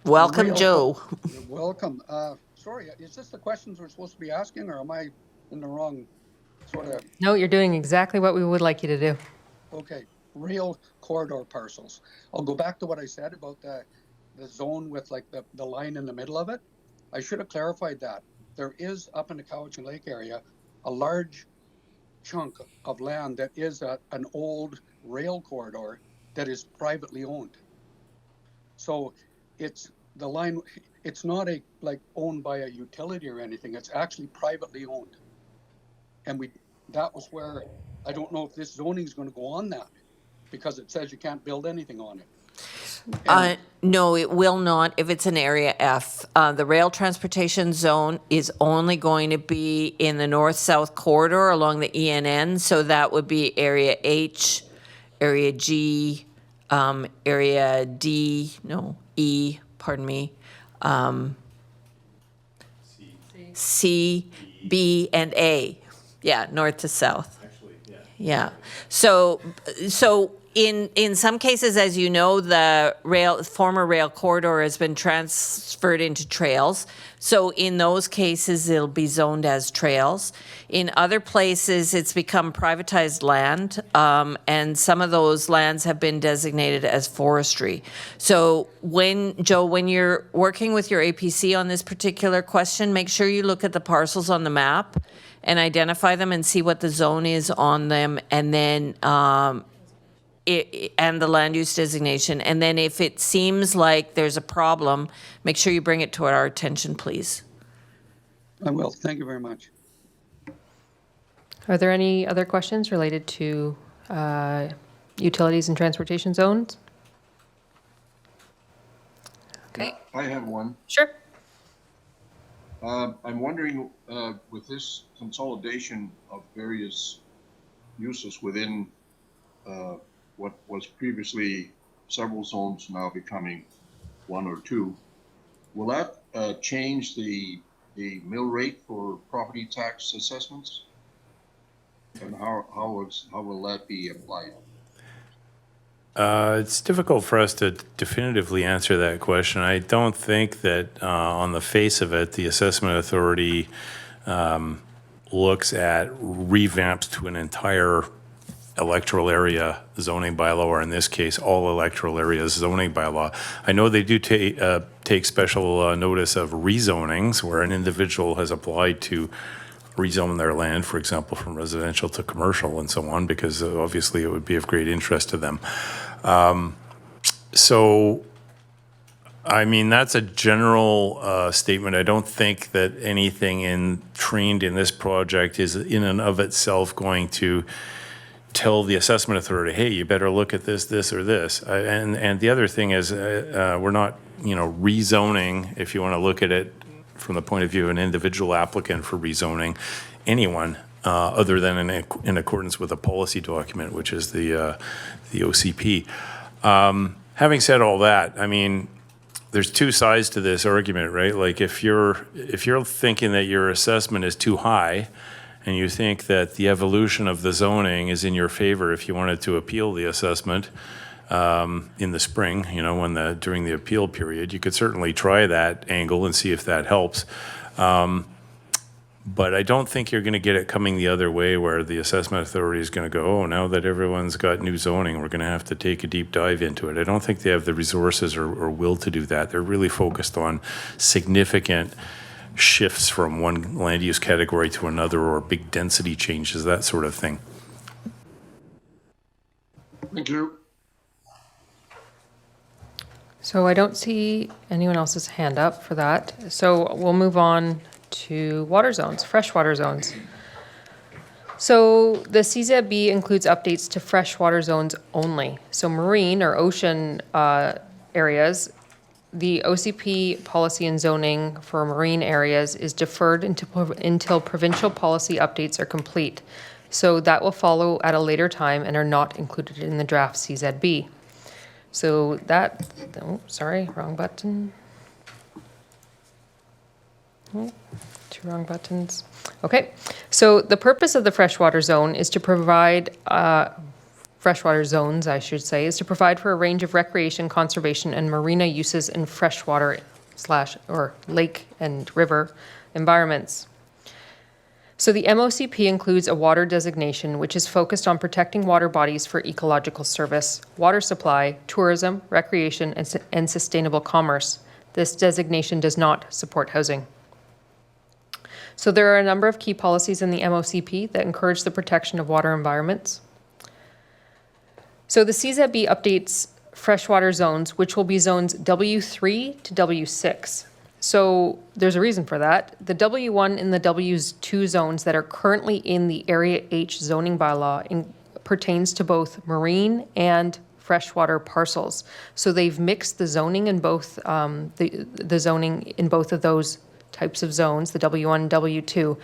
Welcome, Joe. You're welcome. Sorry, is this the questions we're supposed to be asking, or am I in the wrong sort of? No, you're doing exactly what we would like you to do. Okay, rail corridor parcels. I'll go back to what I said about the zone with like the line in the middle of it. I should have clarified that. There is up in the Cowichan Lake area a large chunk of land that is an old rail corridor that is privately owned. So it's the line, it's not like owned by a utility or anything, it's actually privately owned. And that was where, I don't know if this zoning is gonna go on that, because it says you can't build anything on it. No, it will not if it's an Area F. The rail transportation zone is only going to be in the north-south corridor along the ENN, so that would be Area H, Area G, Area D, no, E, pardon me, C, B, and A. Yeah, north to south. Actually, yeah. Yeah. So in some cases, as you know, the former rail corridor has been transferred into trails. So in those cases, it'll be zoned as trails. In other places, it's become privatized land, and some of those lands have been designated as forestry. So when you're working with your APC on this particular question, make sure you look at the parcels on the map and identify them and see what the zone is on them, and then and the land use designation. And then if it seems like there's a problem, make sure you bring it to our attention, please. I will. Thank you very much. Are there any other questions related to utilities and transportation zones? Okay. I have one. Sure. I'm wondering, with this consolidation of various uses within what was previously several zones now becoming one or two, will that change the mill rate for property tax assessments? And how will that be applied? It's difficult for us to definitively answer that question. I don't think that on the face of it, the assessment authority looks at revamps to an entire electoral area zoning bylaw, or in this case, all electoral areas zoning bylaw. I know they do take special notice of rezonings where an individual has applied to rezone their land, for example, from residential to commercial and so on, because obviously it would be of great interest to them. So, I mean, that's a general statement. I don't think that anything trained in this project is in and of itself going to tell the assessment authority, hey, you better look at this, this, or this. And the other thing is, we're not, rezoning, if you want to look at it from the point of view of an individual applicant for rezoning, anyone other than in accordance with a policy document, which is the OCP. Having said all that, I mean, there's two sides to this argument, right? Like if you're thinking that your assessment is too high, and you think that the evolution of the zoning is in your favor if you wanted to appeal the assessment in the spring, during the appeal period, you could certainly try that angle and see if that helps. But I don't think you're going to get it coming the other way where the assessment authority is going to go, oh, now that everyone's got new zoning, we're going to have to take a deep dive into it. I don't think they have the resources or will to do that. They're really focused on significant shifts from one land use category to another, or big density changes, that sort of thing. Thank you. So I don't see anyone else's hand up for that. So we'll move on to water zones, freshwater zones. So the CZB includes updates to freshwater zones only. So marine or ocean areas, the OCP policy and zoning for marine areas is deferred until provincial policy updates are complete. So that will follow at a later time and are not included in the draft CZB. So that, oh, sorry, wrong button. Oh, two wrong buttons. Okay, so the purpose of the freshwater zone is to provide, freshwater zones, I should say, is to provide for a range of recreation, conservation, and marina uses in freshwater or lake and river environments. So the MOCP includes a water designation, which is focused on protecting water bodies for ecological service, water supply, tourism, recreation, and sustainable commerce. This designation does not support housing. So there are a number of key policies in the MOCP that encourage the protection of water environments. So the CZB updates freshwater zones, which will be zones W3 to W6. So there's a reason for that. The W1 and the W2 zones that are currently in the Area H zoning bylaw pertains to both marine and freshwater parcels. So they've mixed the zoning in both, the zoning in both of those types of zones, the W1 and W2.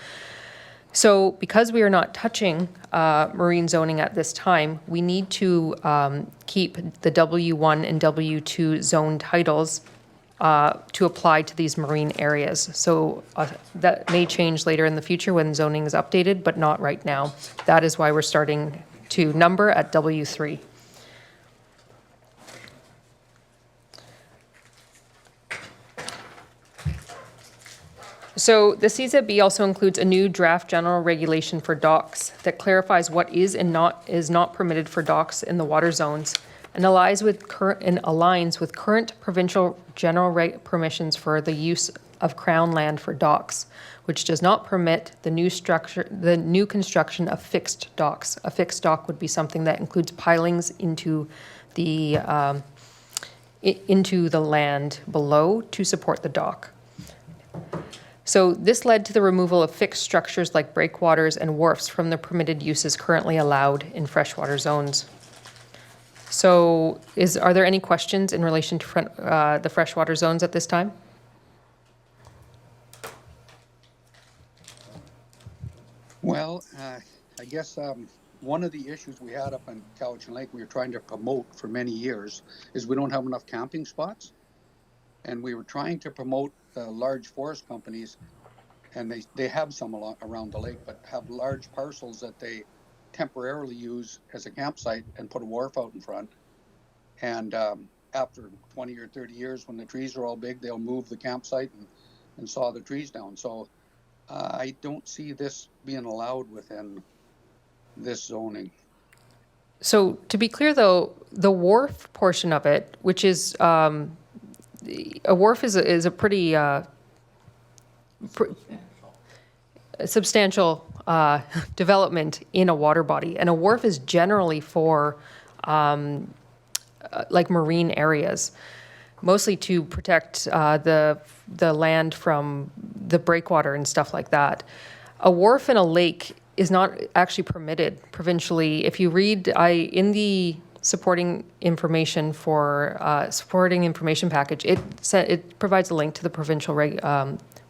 So because we are not touching marine zoning at this time, we need to keep the W1 and W2 zone titles to apply to these marine areas. So that may change later in the future when zoning is updated, but not right now. That is why we're starting to number at W3. So the CZB also includes a new draft general regulation for docks that clarifies what is not permitted for docks in the water zones and aligns with current provincial general permissions for the use of Crown land for docks, which does not permit the new construction of fixed docks. A fixed dock would be something that includes pilings into the land below to support the dock. So this led to the removal of fixed structures like breakwaters and wharfs from the permitted uses currently allowed in freshwater zones. So are there any questions in relation to the freshwater zones at this time? Well, I guess one of the issues we had up on Cowichan Lake, we were trying to promote for many years, is we don't have enough camping spots. And we were trying to promote the large forest companies, and they have some around the lake, but have large parcels that they temporarily use as a campsite and put a wharf out in front. And after 20 or 30 years, when the trees are all big, they'll move the campsite and saw the trees down. So I don't see this being allowed within this zoning. So to be clear, though, the wharf portion of it, which is a wharf is a pretty substantial development in a water body, and a wharf is generally for like marine areas, mostly to protect the land from the breakwater and stuff like that. A wharf in a lake is not actually permitted provincially. If you read in the supporting information package, it provides a link to the provincial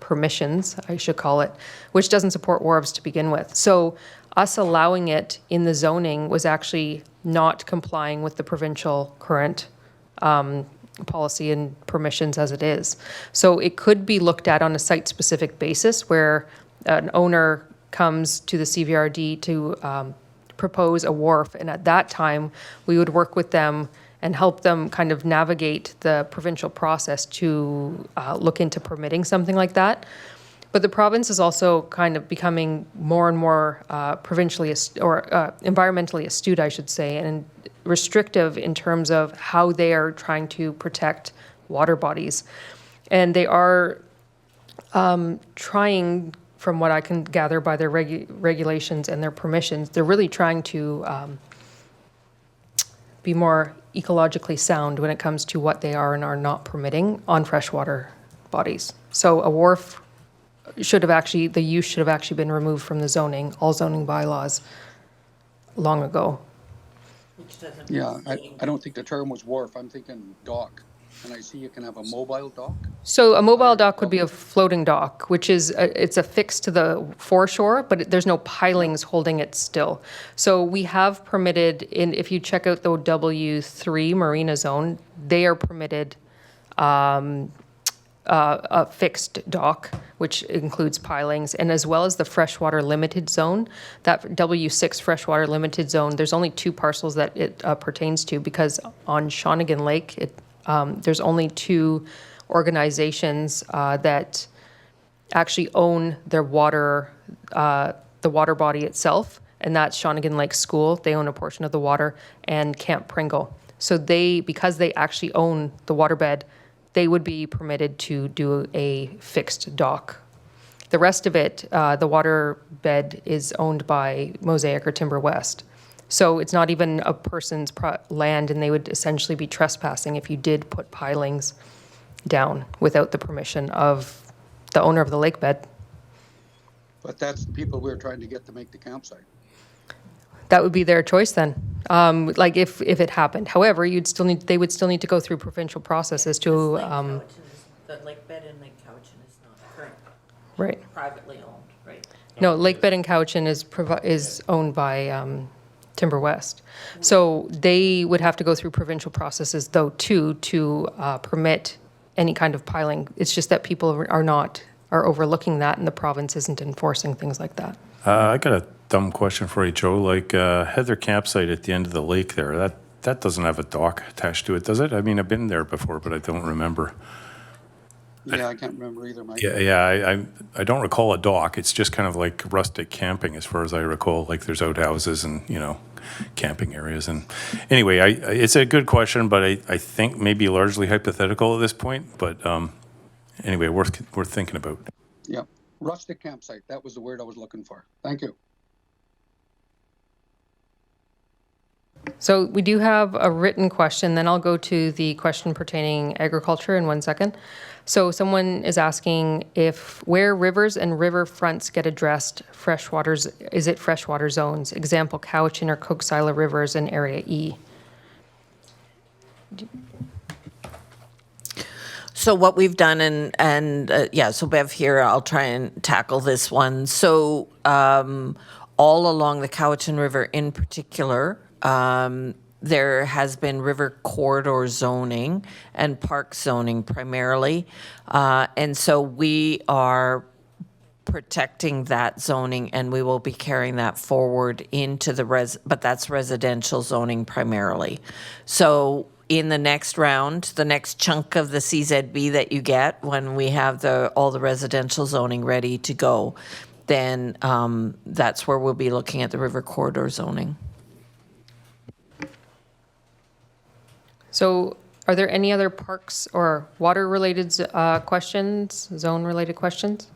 permissions, I should call it, which doesn't support wharves to begin with. So us allowing it in the zoning was actually not complying with the provincial current policy and permissions as it is. So it could be looked at on a site-specific basis where an owner comes to the CVRD to propose a wharf, and at that time we would work with them and help them kind of navigate the provincial process to look into permitting something like that. But the province is also kind of becoming more and more environmentally astute, I should say, and restrictive in terms of how they are trying to protect water bodies. And they are trying, from what I can gather by their regulations and their permissions, they're really trying to be more ecologically sound when it comes to what they are and are not permitting on freshwater bodies. So a wharf the use should have actually been removed from the zoning, all zoning bylaws, long ago. Yeah, I don't think the term was wharf. I'm thinking dock. And I see you can have a mobile dock. So a mobile dock would be a floating dock, which is, it's affixed to the foreshore, but there's no pilings holding it still. So we have permitted, if you check out the W3 Marina Zone, they are permitted a fixed dock, which includes pilings, and as well as the Freshwater Limited Zone. That W6 Freshwater Limited Zone, there's only 2 parcels that it pertains to, because on Shawnigan Lake, there's only 2 organizations that actually own their water, the water body itself, and that's Shawnigan Lake School. They own a portion of the water, and Camp Pringle. So because they actually own the waterbed, they would be permitted to do a fixed dock. The rest of it, the waterbed is owned by Mosaic or Timber West. So it's not even a person's land, and they would essentially be trespassing if you did put pilings down without the permission of the owner of the lake bed. But that's the people we're trying to get to make the campsite. That would be their choice then, like if it happened. However, they would still need to go through provincial processes to, The lake bed in Lake Cowichan is not current, right. privately owned, right? No, Lake Bed and Cowichan is owned by Timber West. So they would have to go through provincial processes though too to permit any kind of piling. It's just that people are overlooking that, and the province isn't enforcing things like that. I got a dumb question for you, Joe. Like Heather campsite at the end of the lake there, that doesn't have a dock attached to it, does it? I mean, I've been there before, but I don't remember. Yeah, I can't remember either, Mike. Yeah, I don't recall a dock. It's just kind of like rustic camping as far as I recall. Like there's outhouses and, camping areas. And anyway, it's a good question, but I think maybe largely hypothetical at this point. But anyway, worth thinking about. Yeah, rustic campsite. That was the word I was looking for. Thank you. So we do have a written question, then I'll go to the question pertaining agriculture in 1 second. So someone is asking if where rivers and river fronts get addressed, is it freshwater zones? Example, Cowichan or Cooksila rivers in Area E. So what we've done, so Bev here, I'll try and tackle this one. So all along the Cowichan River in particular, there has been river corridor zoning and park zoning primarily. And so we are protecting that zoning, and we will be carrying that forward into but that's residential zoning primarily. So in the next round, the next chunk of the CZB that you get when we have all the residential zoning ready to go, then that's where we'll be looking at the river corridor zoning. So are there any other parks or water-related questions, zone-related questions?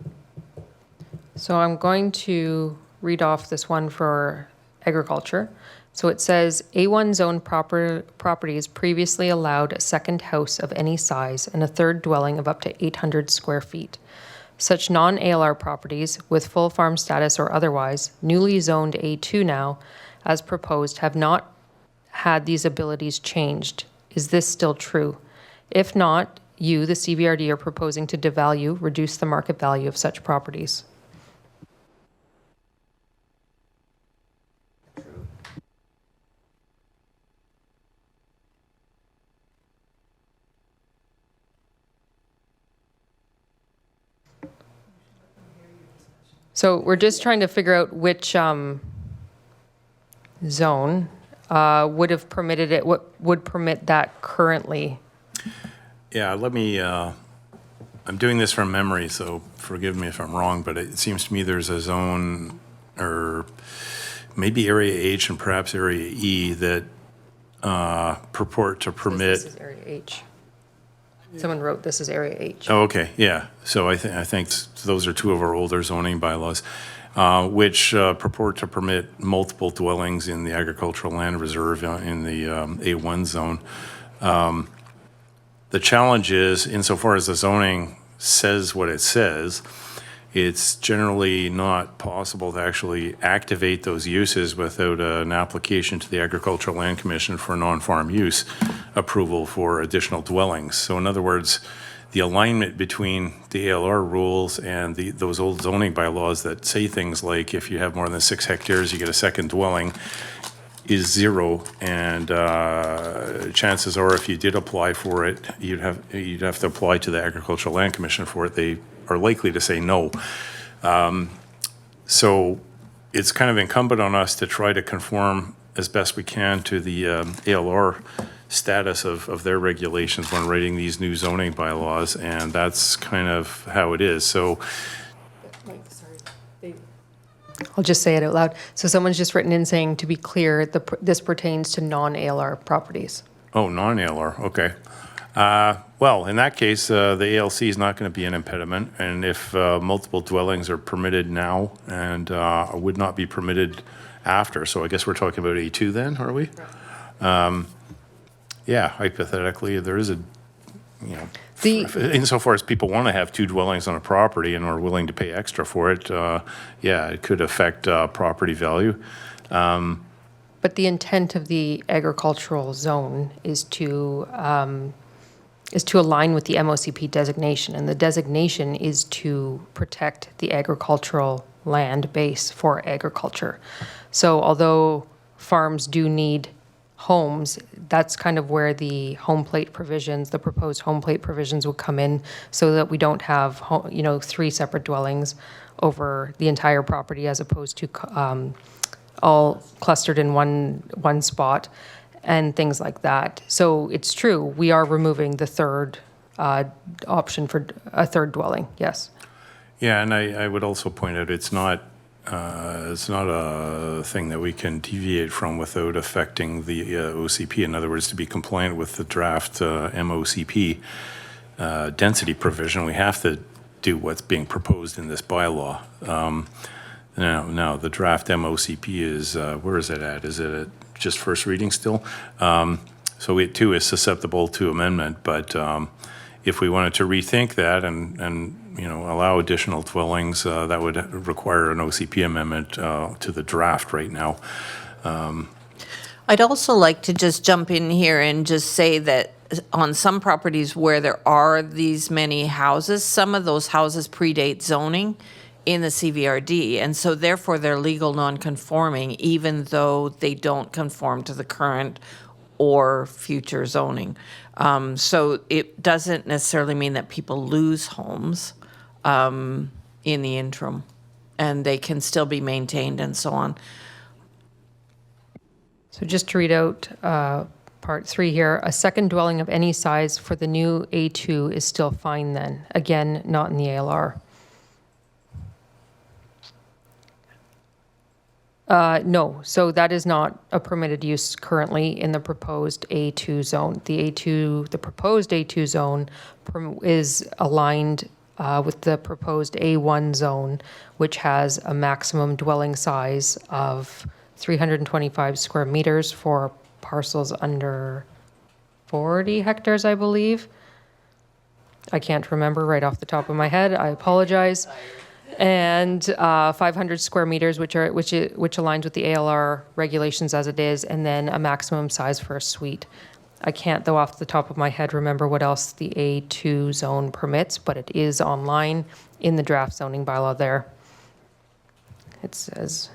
So I'm going to read off this one for agriculture. So it says, A1 zone properties previously allowed a second house of any size and a third dwelling of up to 800 square feet. Such non-ALR properties with full farm status or otherwise, newly zoned A2 now, as proposed, have not had these abilities changed. Is this still true? If not, you, the CVRD, are proposing to devalue, reduce the market value of such properties. So we're just trying to figure out which zone would have permitted it, what would permit that currently. Yeah, let me, I'm doing this from memory, so forgive me if I'm wrong, but it seems to me there's a zone, or maybe Area H and perhaps Area E, that purport to permit. This is Area H. Someone wrote this is Area H. Oh, okay, yeah. So I think those are two of our older zoning bylaws, which purport to permit multiple dwellings in the agricultural land reserve in the A1 zone. The challenge is, insofar as the zoning says what it says, it's generally not possible to actually activate those uses without an application to the Agricultural Land Commission for non-farm use approval for additional dwellings. So in other words, the alignment between the ALR rules and those old zoning bylaws that say things like if you have more than 6 hectares, you get a second dwelling, is zero. And chances are, if you did apply for it, you'd have to apply to the Agricultural Land Commission for it. They are likely to say no. So it's kind of incumbent on us to try to conform as best we can to the ALR status of their regulations when writing these new zoning bylaws, and that's kind of how it is. So I'll just say it out loud. So someone's just written in saying, to be clear, this pertains to non-ALR properties. Oh, non-ALR, okay. Well, in that case, the ALC is not going to be an impediment, and if multiple dwellings are permitted now and would not be permitted after. So I guess we're talking about A2 then, are we? Yeah, hypothetically, there is a, you know, insofar as people want to have two dwellings on a property and are willing to pay extra for it, yeah, it could affect property value. But the intent of the agricultural zone is to align with the MOCP designation, and the designation is to protect the agricultural land base for agriculture. So although farms do need homes, that's kind of where the home plate provisions, the proposed home plate provisions would come in, so that we don't have, you know, 3 separate dwellings over the entire property as opposed to all clustered in one spot and things like that. So it's true, we are removing the third option for a third dwelling, yes. Yeah, and I would also point out it's not a thing that we can deviate from without affecting the OCP. In other words, to be compliant with the draft MOCP density provision, we have to do what's being proposed in this bylaw. Now, the draft MOCP is, where is it at? Is it at just first reading still? So it too is susceptible to amendment, but if we wanted to rethink that and you know, allow additional dwellings, that would require an OCP amendment to the draft right now. I'd also like to just jump in here and just say that on some properties where there are these many houses, some of those houses predate zoning in the CVRD, and so therefore they're legal non-conforming, even though they don't conform to the current or future zoning. So it doesn't necessarily mean that people lose homes in the interim, and they can still be maintained and so on. So just to read out part 3 here, a second dwelling of any size for the new A2 is still fine then. Again, not in the ALR. No, so that is not a permitted use currently in the proposed A2 zone. The proposed A2 zone is aligned with the proposed A1 zone, which has a maximum dwelling size of 325 square meters for parcels under 40 hectares, I believe. I can't remember right off the top of my head. I apologize. And 500 square meters, which aligns with the ALR regulations as it is, and then a maximum size for a suite. I can't, though, off the top of my head, remember what else the A2 zone permits, but it is online in the draft zoning bylaw there. It says,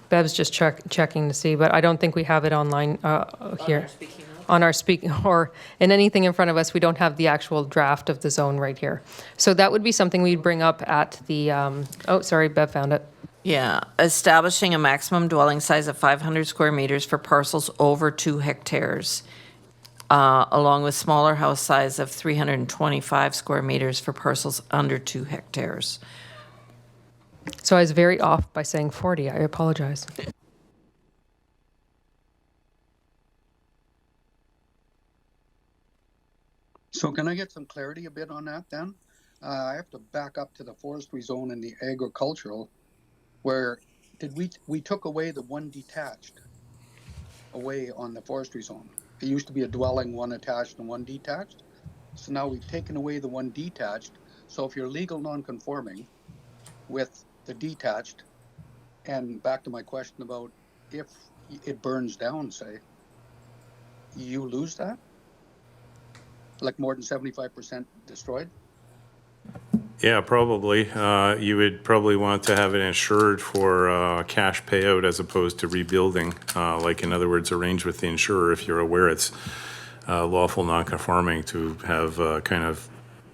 Bev's just checking to see, but I don't think we have it online here. On our speaking, or in anything in front of us, we don't have the actual draft of the zone right here. So that would be something we'd bring up at the, oh, sorry, Bev found it. Yeah, establishing a maximum dwelling size of 500 square meters for parcels over 2 hectares, along with smaller house size of 325 square meters for parcels under 2 hectares. So I was very off by saying 40. I apologize. So can I get some clarity a bit on that then? I have to back up to the forestry zone and the agricultural, where we took away the one detached away on the forestry zone. It used to be a dwelling, one attached and one detached. So now we've taken away the one detached. So if you're legal non-conforming with the detached, and back to my question about if it burns down, say, you lose that? Like more than 75% destroyed? Yeah, probably. You would probably want to have it insured for cash payout as opposed to rebuilding. Like, in other words, arrange with the insurer if you're aware it's lawful non-conforming to have kind of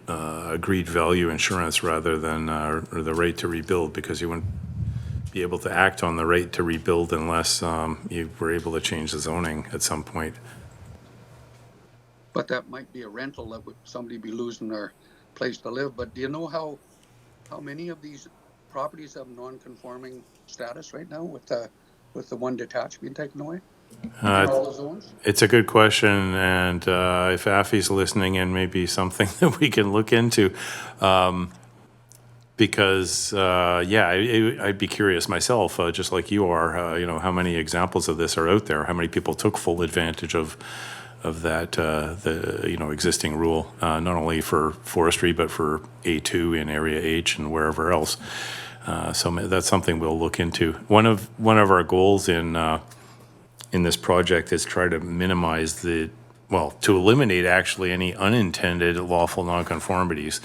agreed value insurance rather than or the right to rebuild, because you wouldn't be able to act on the right to rebuild unless you were able to change the zoning at some point. But that might be a rental that would somebody be losing their place to live. But do you know how many of these properties have non-conforming status right now with the one detached being taken away? All the zones? It's a good question, and if Affy's listening in, maybe something that we can look into. because, I'd be curious myself, just like you are, how many examples of this are out there? How many people took full advantage of that, existing rule, not only for forestry, but for A2 in Area H and wherever else. So that's something we'll look into. One of our goals in this project is try to minimize to eliminate actually any unintended lawful nonconformities,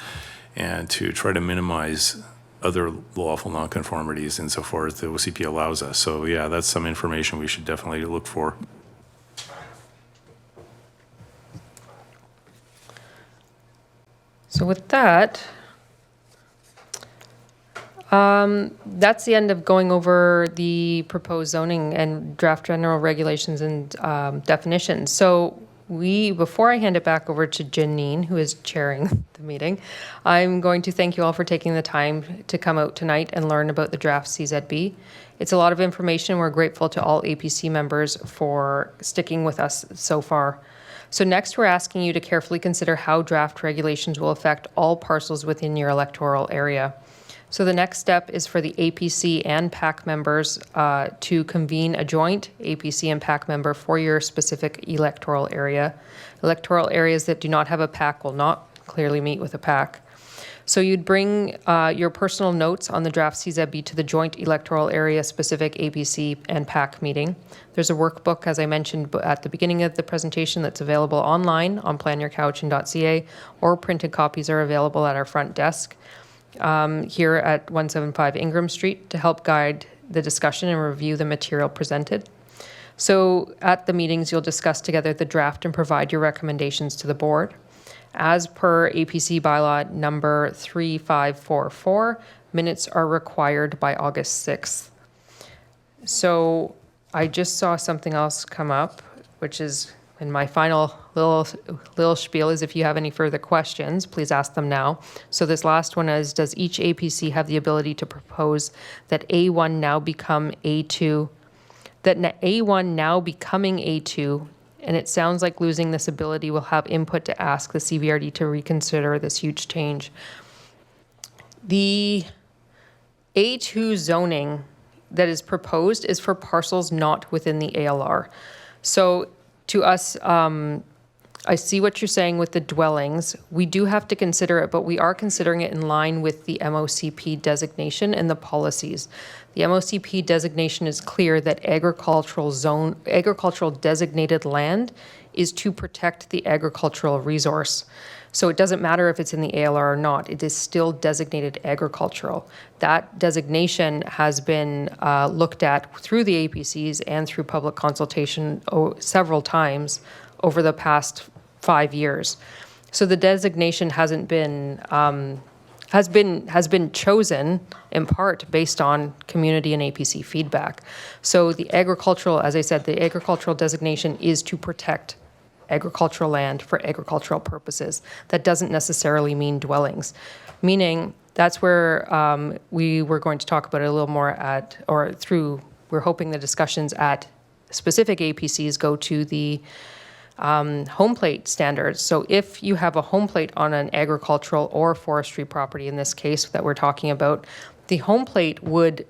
and to try to minimize other lawful nonconformities insofar as the OCP allows us. So yeah, that's some information we should definitely look for. So with that, that's the end of going over the proposed zoning and draft general regulations and definitions. So before I hand it back over to Janine, who is chairing the meeting, I'm going to thank you all for taking the time to come out tonight and learn about the draft CZB. It's a lot of information. We're grateful to all APC members for sticking with us so far. So next, we're asking you to carefully consider how draft regulations will affect all parcels within your electoral area. So the next step is for the APC and PAC members to convene a joint APC and PAC member for your specific electoral area. Electoral areas that do not have a PAC will not clearly meet with a PAC. So you'd bring your personal notes on the draft CZB to the joint electoral area specific APC and PAC meeting. There's a workbook, as I mentioned at the beginning of the presentation, that's available online on planyourcouch.ca, or printed copies are available at our front desk here at 175 Ingram Street to help guide the discussion and review the material presented. So at the meetings, you'll discuss together the draft and provide your recommendations to the board. As per APC bylaw number 3544, minutes are required by August 6th. So I just saw something else come up, which is in my final little spiel, is if you have any further questions, please ask them now. So this last one is, does each APC have the ability to propose that A1 now become A2, A1 now becoming A2, and it sounds like losing this ability will have input to ask the CVRD to reconsider this huge change. The A2 zoning that is proposed is for parcels not within the ALR. So to us, I see what you're saying with the dwellings. We do have to consider it, but we are considering it in line with the MOCP designation and the policies. The MOCP designation is clear that agricultural designated land is to protect the agricultural resource. So it doesn't matter if it's in the ALR or not, it is still designated agricultural. That designation has been looked at through the APCs and through public consultation several times over the past 5 years. So the designation has been chosen in part based on community and APC feedback. So the agricultural, as I said, the agricultural designation is to protect agricultural land for agricultural purposes. That doesn't necessarily mean dwellings, meaning that's where we were going to talk about it a little more we're hoping the discussions at specific APCs go to the home plate standards. So if you have a home plate on an agricultural or forestry property, in this case that we're talking about, the home plate would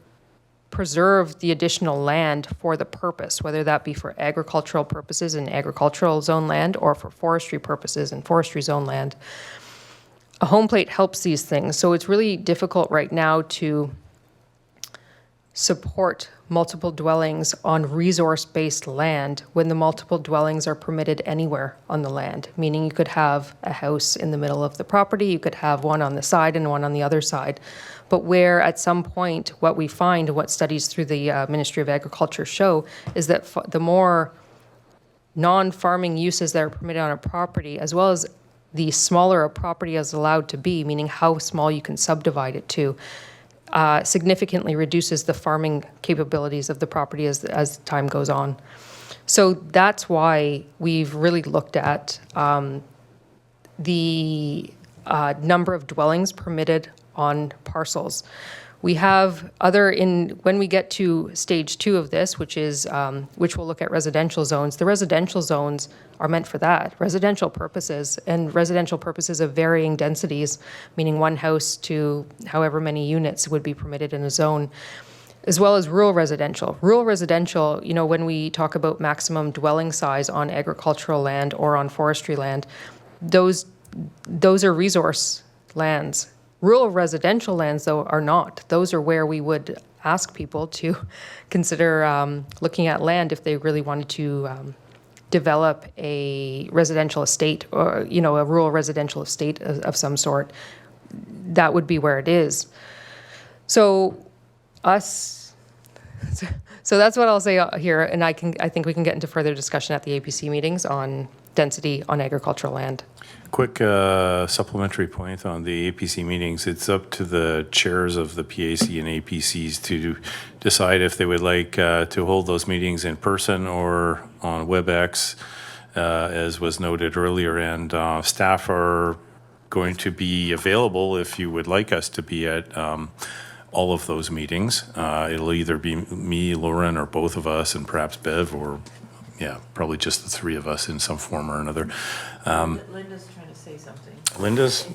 preserve the additional land for the purpose, whether that be for agricultural purposes in agricultural zone land or for forestry purposes in forestry zone land. A home plate helps these things. So it's really difficult right now to support multiple dwellings on resource-based land when the multiple dwellings are permitted anywhere on the land, meaning you could have a house in the middle of the property, you could have one on the side and one on the other side. But where at some point, what we find, what studies through the Ministry of Agriculture show, is that the more non-farming uses that are permitted on a property, as well as the smaller a property is allowed to be, meaning how small you can subdivide it to, significantly reduces the farming capabilities of the property as time goes on. So that's why we've really looked at the number of dwellings permitted on parcels. We have when we get to stage 2 of this, which will look at residential zones, the residential zones are meant for that, residential purposes, and residential purposes of varying densities, meaning one house to however many units would be permitted in a zone, as well as rural residential. Rural residential, when we talk about maximum dwelling size on agricultural land or on forestry land, those are resource lands. Rural residential lands, though, are not. Those are where we would ask people to consider looking at land if they really wanted to develop a residential estate or, a rural residential estate of some sort. That would be where it is. So that's what I'll say here, and I think we can get into further discussion at the APC meetings on density on agricultural land. Quick supplementary point on the APC meetings. It's up to the chairs of the PAC and APCs to decide if they would like to hold those meetings in person or on WebEx, as was noted earlier. And staff are going to be available if you would like us to be at all of those meetings. It'll either be me, Lauren, or both of us, and perhaps Bev, or probably just the three of us in some form or another. Linda's trying to say something. Linda's?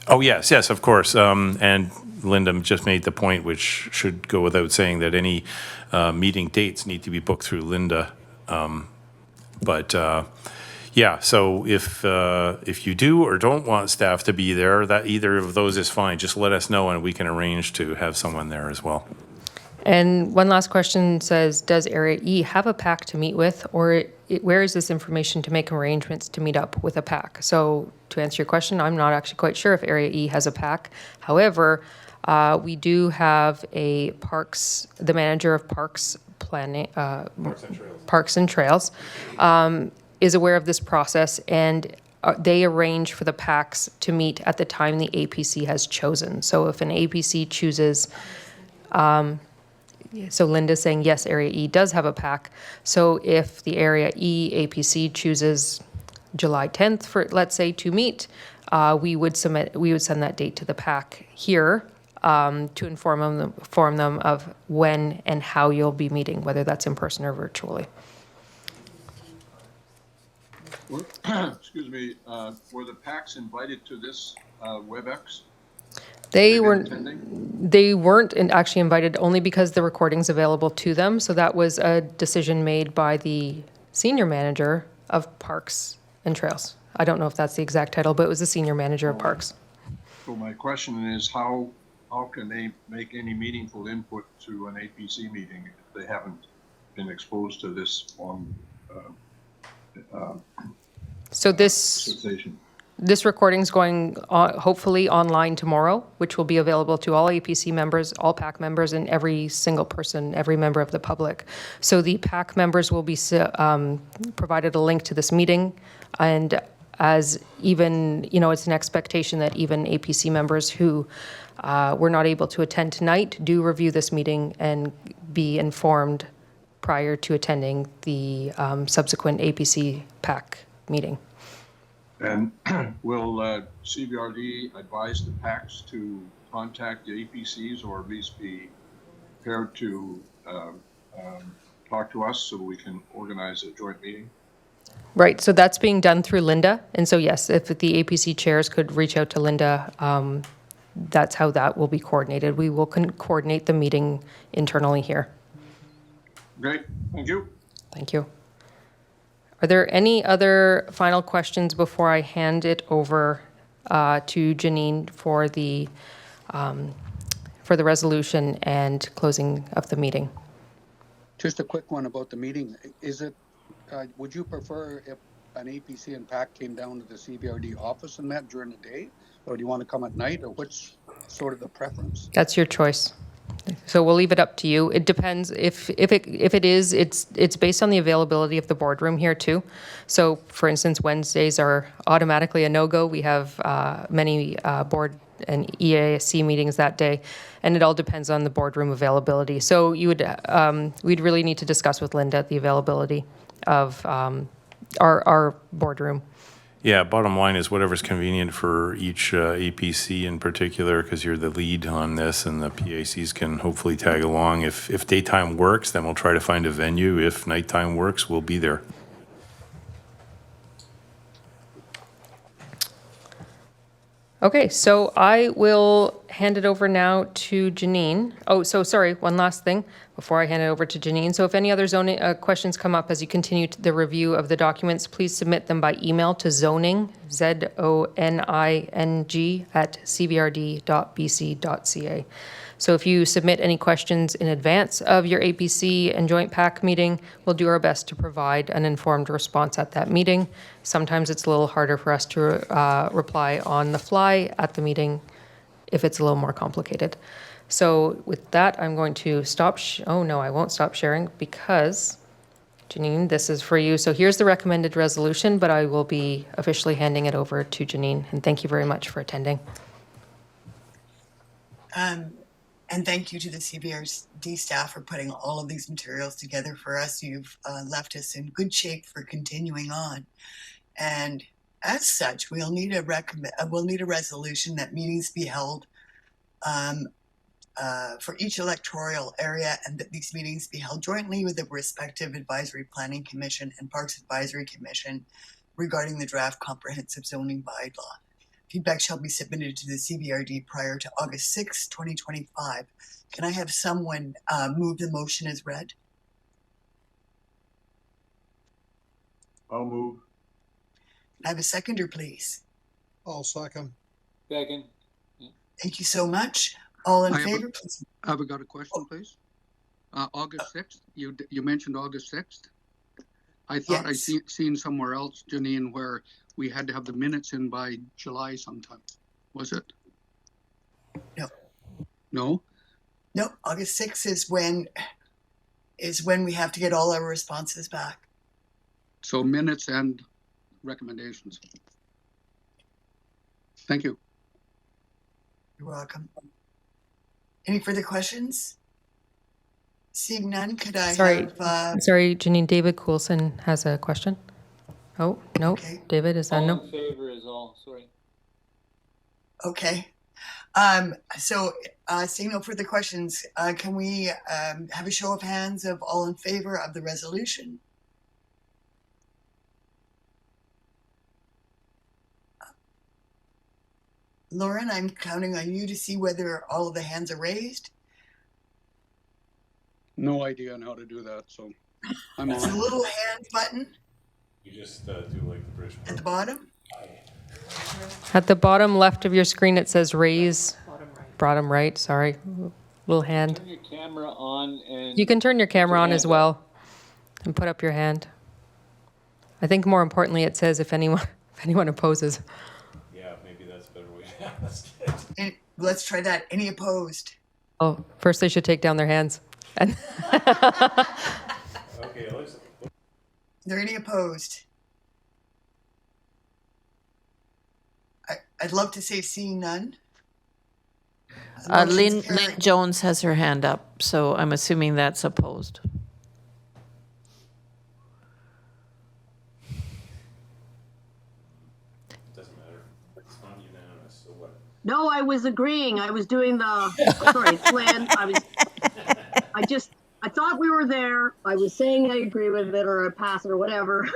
Oh, yes, of course. And Linda just made the point, which should go without saying, that any meeting dates need to be booked through Linda. So if you do or don't want staff to be there, that either of those is fine. Just let us know and we can arrange to have someone there as well. And one last question says, does Area E have a PAC to meet with, or where is this information to make arrangements to meet up with a PAC? So to answer your question, I'm not actually quite sure if Area E has a PAC. However, we do have the manager of Parks Planning, Parks and Trails, is aware of this process, and they arrange for the PACs to meet at the time the APC has chosen. So if an APC chooses, so Linda's saying, yes, Area E does have a PAC. So if the Area E APC chooses July 10th, for, let's say, to meet, we would send that date to the PAC here to inform them of when and how you'll be meeting, whether that's in person or virtually. Excuse me, were the PACs invited to this WebEx? They weren't actually invited, only because the recording's available to them. So that was a decision made by the senior manager of Parks and Trails. I don't know if that's the exact title, but it was the senior manager of Parks. So my question is, how can they make any meaningful input to an APC meeting if they haven't been exposed to this on So this sensation? This recording's going hopefully online tomorrow, which will be available to all APC members, all PAC members, and every single person, every member of the public. So the PAC members will be provided a link to this meeting, and as even, it's an expectation that even APC members who were not able to attend tonight do review this meeting and be informed prior to attending the subsequent APC PAC meeting. And will CVRD advise the PACs to contact the APCs, or at least be prepared to talk to us so we can organize a joint meeting? Right, so that's being done through Linda. And so yes, if the APC chairs could reach out to Linda, that's how that will be coordinated. We will coordinate the meeting internally here. Great, thank you. Thank you. Are there any other final questions before I hand it over to Janine for the resolution and closing of the meeting? Just a quick one about the meeting. Is it, would you prefer if an APC and PAC came down to the CVRD office and met during the day? Or do you want to come at night, or what's sort of the preference? That's your choice. So we'll leave it up to you. It depends. If it is, it's based on the availability of the boardroom here too. So for instance, Wednesdays are automatically a no-go. We have many board and EASC meetings that day, and it all depends on the boardroom availability. So you would, we'd really need to discuss with Linda the availability of our boardroom. Yeah, bottom line is whatever's convenient for each APC in particular, because you're the lead on this, and the PACs can hopefully tag along. If daytime works, then we'll try to find a venue. If nighttime works, we'll be there. Okay, so I will hand it over now to Janine. Oh, so sorry, one last thing before I hand it over to Janine. So if any other zoning questions come up as you continue the review of the documents, please submit them by email to zoning, ZONING, at cvrd.bc.ca. So if you submit any questions in advance of your APC and Joint PAC meeting, we'll do our best to provide an informed response at that meeting. Sometimes it's a little harder for us to reply on the fly at the meeting if it's a little more complicated. So with that, I'm going to stop. Oh no, I won't stop sharing because, Janine, this is for you. So here's the recommended resolution, but I will be officially handing it over to Janine. And thank you very much for attending. And thank you to the CVRD staff for putting all of these materials together for us. You've left us in good shape for continuing on. And as such, we'll need a resolution that meetings be held for each electoral area, and that these meetings be held jointly with the respective Advisory Planning Commission and Parks Advisory Commission regarding the draft comprehensive zoning bylaw. Feedback shall be submitted to the CVRD prior to August 6, 2025. Can I have someone move the motion as read? I'll move. Can I have a seconder, please? I'll second. Second. Thank you so much. All in I have a- favor, please. I've got a question, please. August 6th, you mentioned August 6th. I thought I Yes. seen somewhere else, Janine, where we had to have the minutes in by July sometime. Was it? No. No? No, August 6th is when we have to get all our responses back. So minutes and recommendations. Thank you. You're welcome. Any further questions? Seeing none, could I Sorry. have... Sorry, Janine, David Coulson has a question. Oh, no, Okay. David, is that All no? in favor is all, sorry. Okay. So seeing no further questions, can we have a show of hands of all in favor of the resolution? Lauren, I'm counting on you to see whether all of the hands are raised. No idea on how to do that, so I'm It's a on. little hand button You just do like the British. at the bottom. At the bottom left of your screen, it says raise. Bottom right, sorry. Little hand. Turn your camera on and. You can turn your camera on hand as up. well and put up your hand. I think more importantly, it says if anyone opposes. Yeah, maybe that's a better way. Let's try that. Any opposed? Oh, first they should take down their hands. And Okay, let's. Are there any opposed? I'd love to say seeing none. Motion's Lynn carried. Jones has her hand up, so I'm assuming that's opposed. Doesn't matter. It's not unanimous, so what? No, I was agreeing. I was doing sorry, Lynn. I thought we were there. I was saying I agree with it or I pass it or whatever.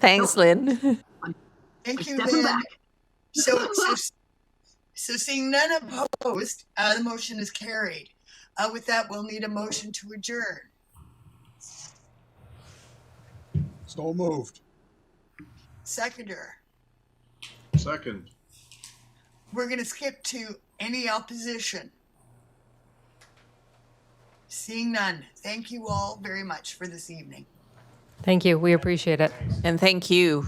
Thanks, Lynn. Thank you, Stepping Lynn. back. So seeing none opposed, the motion is carried. With that, we'll need a motion to adjourn. So moved. Seconder. Second. We're going to skip to any opposition. Seeing none. Thank you all very much for this evening. thank you, we appreciate it. And thank you.